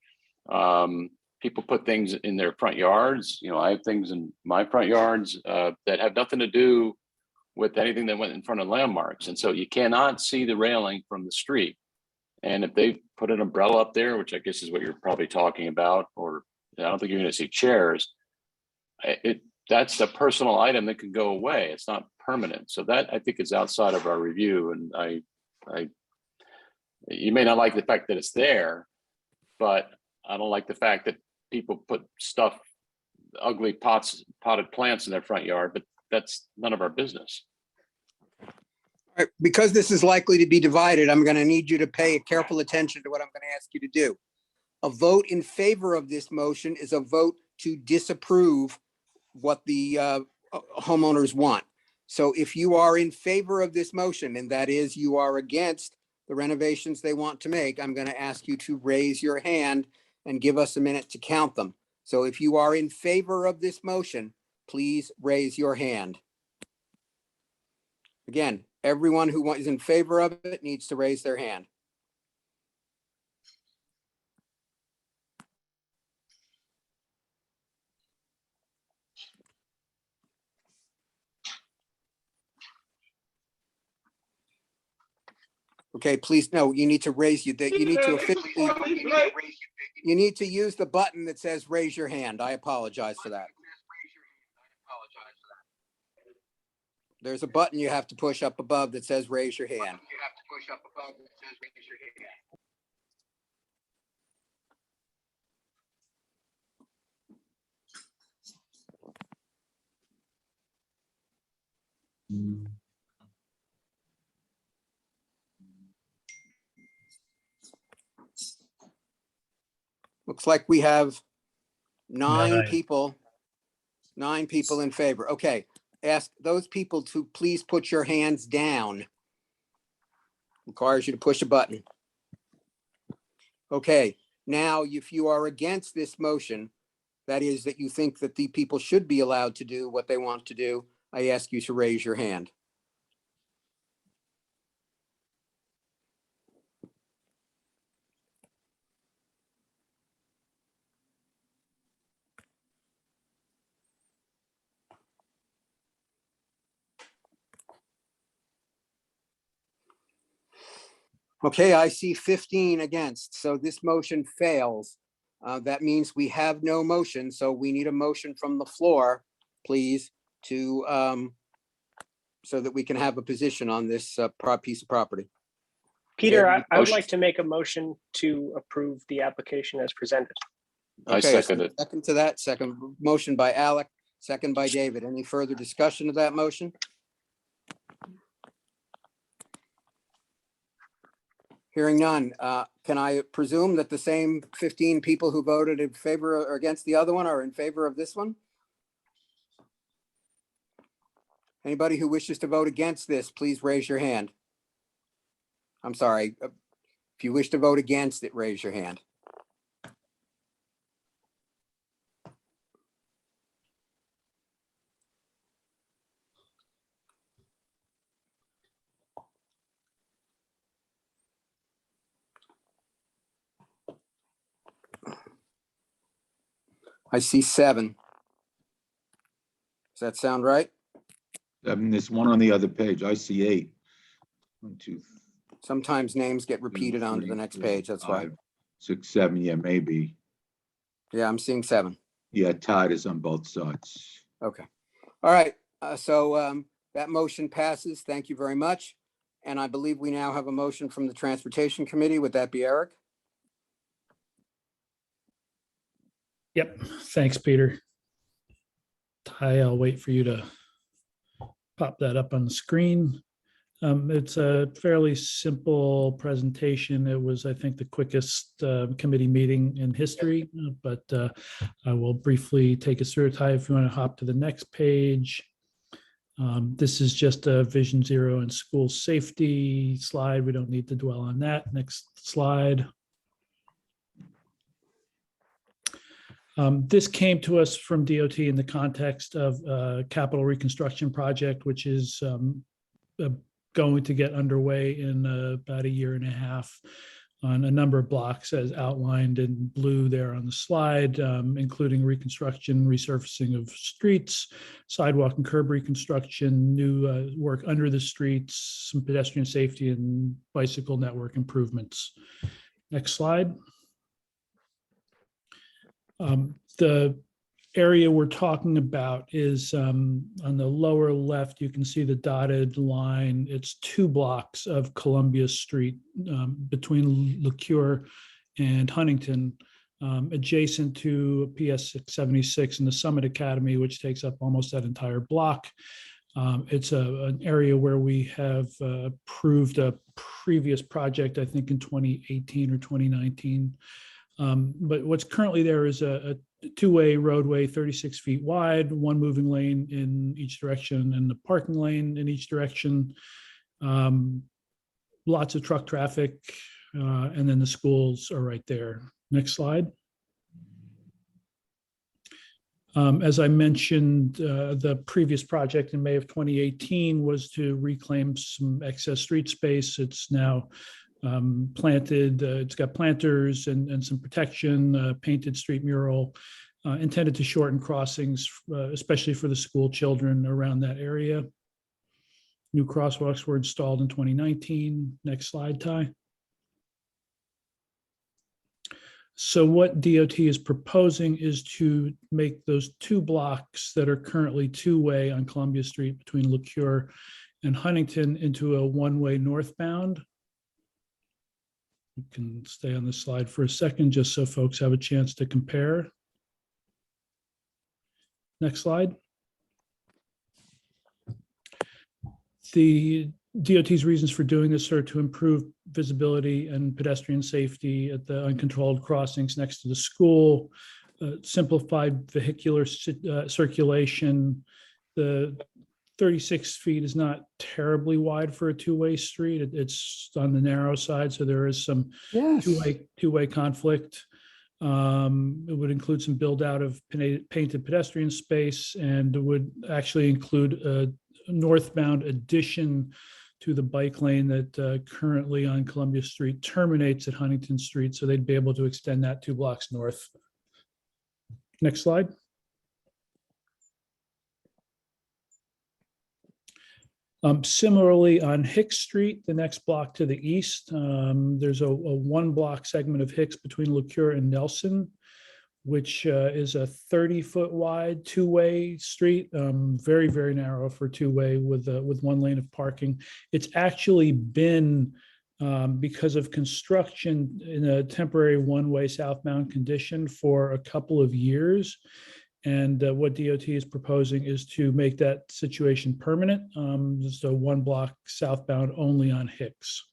People put things in their front yards. You know, I have things in my front yards that have nothing to do with anything that went in front of landmarks. And so you cannot see the railing from the street. And if they put an umbrella up there, which I guess is what you're probably talking about, or I don't think you're going to see chairs, that's a personal item that can go away. It's not permanent. So that, I think, is outside of our review. And you may not like the fact that it's there, but I don't like the fact that people put stuff, ugly potted plants in their front yard, but that's none of our business. All right, because this is likely to be divided, I'm going to need you to pay careful attention to what I'm going to ask you to do. A vote in favor of this motion is a vote to disapprove what the homeowners want. So if you are in favor of this motion, and that is you are against the renovations they want to make, I'm going to ask you to raise your hand and give us a minute to count them. So if you are in favor of this motion, please raise your hand. Again, everyone who is in favor of it needs to raise their hand. Okay, please, no, you need to raise you need to officially, you need to use the button that says raise your hand. I apologize for that. There's a button you have to push up above that says raise your hand. Looks like we have nine people in favor. Okay, ask those people to please put your hands down. Requires you to push a button. Okay, now if you are against this motion, that is that you think that the people should be allowed to do what they want to do, I ask you to raise your hand. Okay, I see 15 against, so this motion fails. That means we have no motion, so we need a motion from the floor, please, to so that we can have a position on this piece of property. Peter, Okay, I would like to make a motion to approve the application as presented. I Okay, second it. second to that, second motion by Alec, second by David. Any further discussion of that motion? Hearing none, can I presume that the same 15 people who voted in favor or against the other one are in favor of this one? Anybody who wishes to vote against this, please raise your hand. I'm sorry, if you wish to vote against it, raise your hand. I see 7. Does that sound right? There's one on the other page. I see 8. 1, 2, Sometimes names get repeated onto the 3, next 4, page, that's why. 5, 6, 7, yeah, maybe. Yeah, I'm seeing 7. Yeah, Todd is on both sides. Okay. All right. So that motion passes. Thank you very much. And I believe we now have a motion from the Transportation Committee. Would that be Eric? Yep. Thanks, Peter. Ty, I'll wait for you to pop that up on the screen. It's a fairly simple presentation. It was, I think, the quickest committee meeting in history, but I will briefly take us through it. Ty, if you want to hop to the next page. This is just a Vision Zero and school safety slide. We don't need to dwell on that. Next slide. This came to us from DOT in the context of a capital reconstruction project, which is going to get underway in about a year and a half on a number of blocks as outlined in blue there on the slide, including reconstruction, resurfacing of streets, sidewalk and curb reconstruction, new work under the streets, some pedestrian safety and bicycle network improvements. Next slide. The area we're talking about is on the lower left, you can see the dotted line. It's 2 blocks of Columbia Street between LeCure and Huntington, adjacent to PS 676 and the Summit Academy, which takes up almost that entire block. It's an area where we have approved a previous project, I think in 2018 or 2019. But what's currently there is a 2-way roadway, 36 feet wide, 1 moving lane in each direction and the parking lane in each direction. Lots of truck traffic, and then the schools are right there. Next slide. As I mentioned, the previous project in May of 2018 was to reclaim some excess street space. It's now planted, it's got planters and some protection, painted street mural intended to shorten crossings, especially for the school children around that area. New crosswalks were installed in 2019. Next slide, Ty. So what DOT is proposing is to make those 2 blocks that are currently 2-way on Columbia Street between LeCure and Huntington into a 1-way northbound. We can stay on this slide for a second just so folks have a chance to compare. Next slide. The DOT's reasons for doing this are to improve visibility and pedestrian safety at the uncontrolled crossings next to the school, simplified vehicular circulation. The 36 feet is not terribly wide for a 2-way street. It's on the narrow side, so there is some two-way conflict. It would include some build out of painted pedestrian space, and it would actually include a northbound addition to the bike lane that currently on Columbia Street terminates at Huntington Street. So they'd be able to extend that 2 blocks north. Next slide. Similarly, on Hicks Street, the next block to the east, there's a 1-block segment of Hicks between LeCure and Nelson, which is a 30-foot wide 2-way street, very, very narrow for 2-way with 1 lane of parking. It's actually been, because of construction, in a temporary 1-way southbound condition for a couple of years. And what DOT is proposing is to make that situation permanent. Just a 1-block southbound only on Hicks.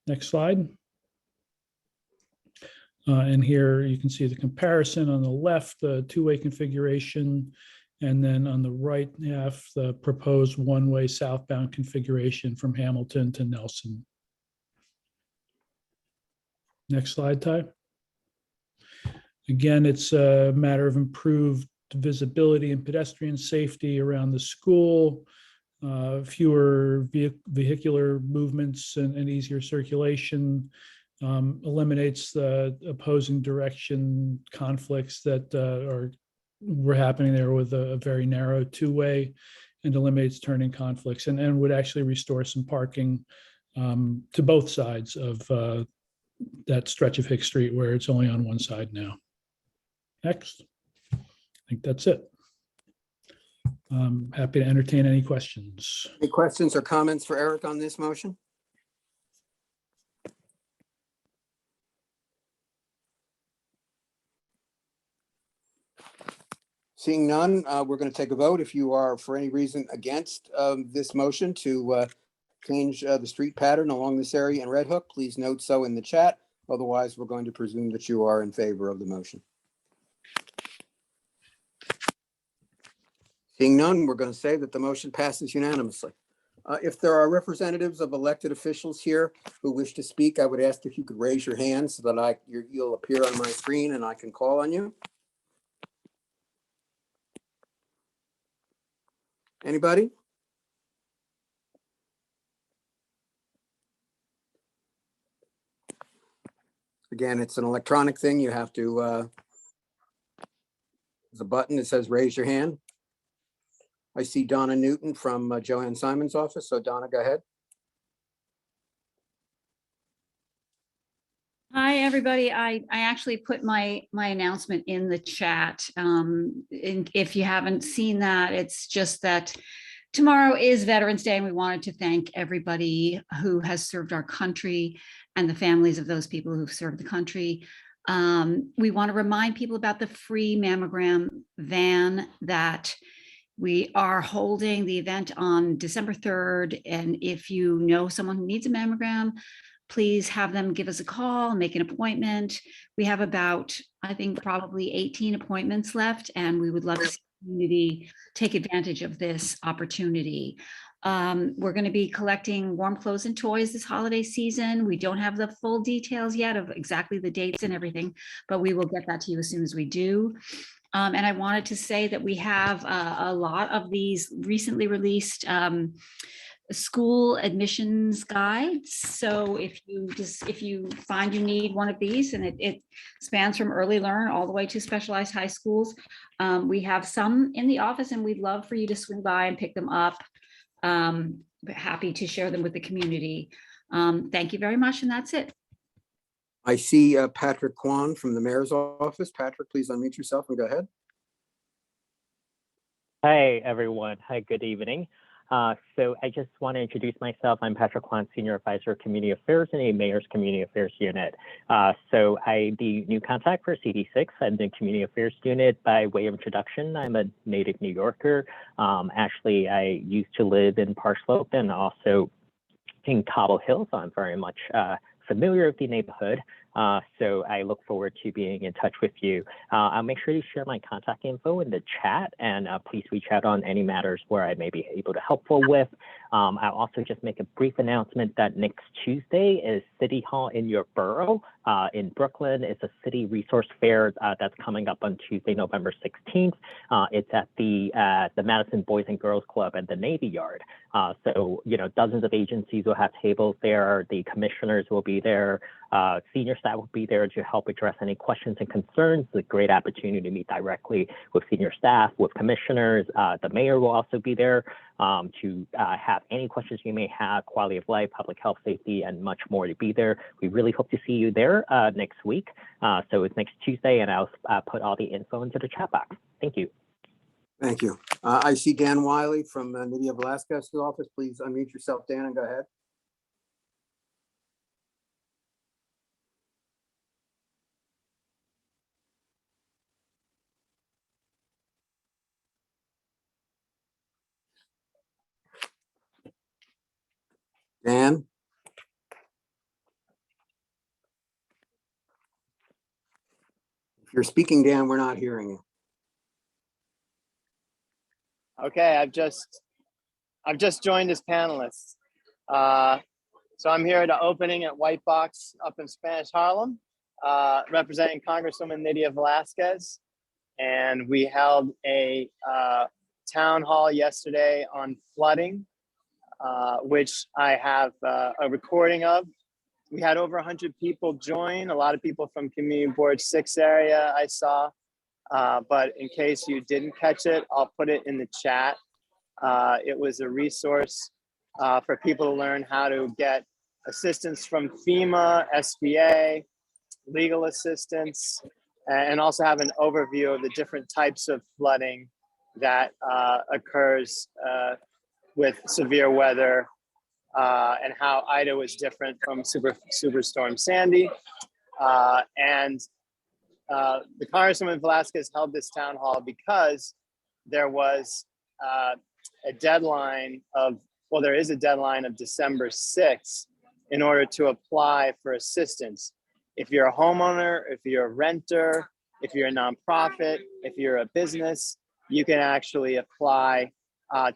Next slide. And here you can see the comparison on the left, the 2-way configuration, and then on the right half, the proposed 1-way southbound configuration from Hamilton to Nelson. Next slide, Ty. Again, it's a matter of improved visibility and pedestrian safety around the school, fewer vehicular movements and easier circulation, eliminates the opposing direction conflicts that were happening there with a very narrow 2-way, and eliminates turning conflicts, and would actually restore some parking to both sides of that stretch of Hicks Street where it's only on one side now. Next. I think that's it. I'm happy to entertain any questions. Any questions or comments for Eric on this motion? Seeing none, we're going to take a vote. If you are for any reason against this motion to change the street pattern along this area in Red Hook, please note so in the chat. Otherwise, we're going to presume that you are in favor of the motion. Seeing none, we're going to say that the motion passes unanimously. If there are representatives of elected officials here who wish to speak, I would ask if you could raise your hand so that you'll appear on my screen and I can call on you. Anybody? Again, it's an electronic thing. You have to, there's a button that says raise your hand. I see Donna Newton from Joanne Simon's office. So Donna, go ahead. Hi, everybody. I actually put my announcement in the chat. And if you haven't seen that, it's just that tomorrow is Veterans Day, and we wanted to thank everybody who has served our country and the families of those people who've served the country. We want to remind people about the free mammogram van that we are holding the event on December 3rd. And if you know someone who needs a mammogram, please have them give us a call, make an appointment. We have about, I think, probably 18 appointments left, and we would love to see the community take advantage of this opportunity. We're going to be collecting warm clothes and toys this holiday season. We don't have the full details yet of exactly the dates and everything, but we will get that to you as soon as we do. And I wanted to say that we have a lot of these recently released school admissions guides. So if you find you need one of these, and it spans from early learn all the way to specialized high schools, we have some in the office, and we'd love for you to swing by and pick them up. Happy to share them with the community. Thank you very much, and that's it. I see Patrick Kwan from the mayor's office. Patrick, please unmute yourself and go ahead. Hi, everyone. Hi, good evening. So I just want to introduce myself. I'm Patrick Kwan, Senior Advisor of Community Affairs in a Mayor's Community Affairs Unit. So I'm the new contact for CD6 and the Community Affairs Unit. By way of introduction, I'm a native New Yorker. Actually, I used to live in Park Slope and also in Cobble Hill, so I'm very much familiar with the neighborhood. So I look forward to being in touch with you. I'll make sure to share my contact info in the chat, and please reach out on any matters where I may be able to helpful with. I'll also just make a brief announcement that next Tuesday is City Hall in your borough in Brooklyn. It's a city resource fair that's coming up on Tuesday, November 16th. It's at the Madison Boys and Girls Club at the Navy Yard. So, you know, dozens of agencies will have tables there. The commissioners will be there. Senior staff will be there to help address any questions and concerns. It's a great opportunity to meet directly with senior staff, with commissioners. The mayor will also be there to have any questions you may have, quality of life, public health, safety, and much more to be there. We really hope to see you there next week. So it's next Tuesday, and I'll put all the info into the chat box. Thank you. Thank you. I see Dan Wiley from Nydia Velasquez's office. Please unmute yourself, Dan, and go ahead. Dan? If you're speaking, Dan, we're not hearing you. Okay, I've just joined as panelist. So I'm here at the opening at White Box up in Spanish Harlem, representing Congresswoman Nydia Velasquez. And we held a town hall yesterday on flooding, which I have a recording of. We had over 100 people join, a lot of people from Community Board 6 area I saw. But in case you didn't catch it, I'll put it in the chat. It was a resource for people to learn how to get assistance from FEMA, SBA, legal assistance, and also have an overview of the different types of flooding that occurs with severe weather and how Ida was different from Superstorm Sandy. The Congresswoman Velasquez held this town hall because there was a deadline of, well, there is a deadline of December 6th in order to apply for assistance. If you're a homeowner, if you're a renter, if you're a nonprofit, if you're a business, you can actually apply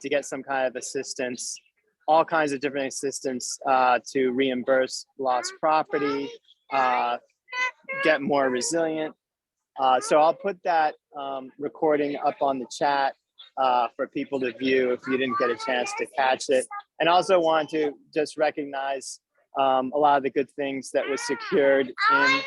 to get some kind of assistance, all kinds of different assistance to reimburse lost property, get more resilient. So I'll put that recording up on the chat. for people to view if you didn't get a chance to catch it. And also want to just recognize a lot of the good things that was secured in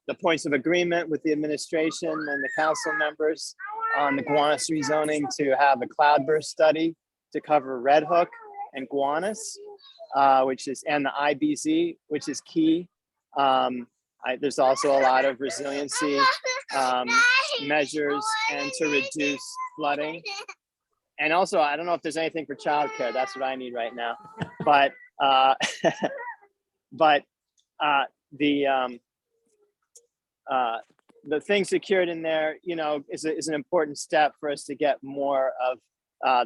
the points of agreement with the administration and the council members on the Gowanus rezoning to have a cloudburst study to cover Red Hook and Gowanus, and the IBZ, which is key. There's also a lot of resiliency measures and to reduce flooding. And also, I don't know if there's anything for childcare. That's what I need right now. But the thing secured in there, you know, is an important step for us to get more of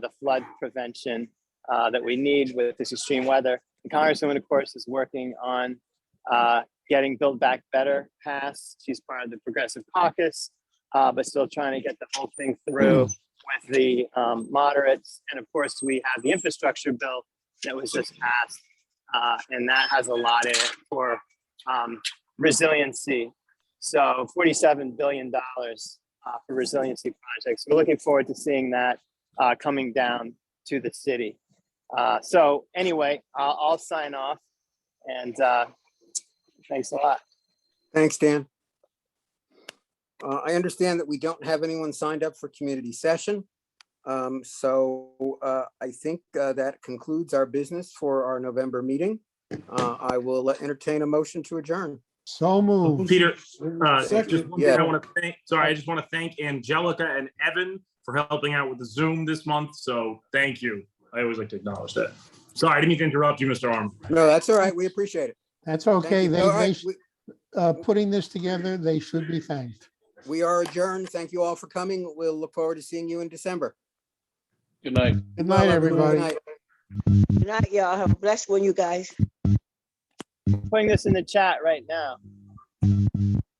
the flood prevention that we need with this extreme weather. The Congresswoman, of course, is working on getting Build Back Better passed. She's part of the Progressive Caucus, but still trying to get the whole thing through with the moderates. And of course, we have the infrastructure bill that was just passed, and that has a lot in it for resiliency. So $47 billion for resiliency projects. We're looking forward to seeing that coming down to the city. So anyway, I'll sign off, and thanks a lot. Thanks, Dan. I understand that we don't have anyone signed up for community session. So I think that concludes our business for our November meeting. I will entertain a motion to adjourn. So moved. Peter, just one thing Yeah. I want to thank, I just want to thank Angelica and Evan for helping out with the Zoom this month. So thank you. I always like to acknowledge that. Sorry, I didn't mean to interrupt you, Mr. Arm. No, that's all right. We appreciate it. That's okay. Thank you. All right, Putting this together, they should be thanked. we are adjourned. Thank you all for coming. We'll look forward to seeing you in December. Good night. Good night, Well, everybody. Good night. Good night, y'all. Have a blessed one, you guys. Putting this in the chat right now.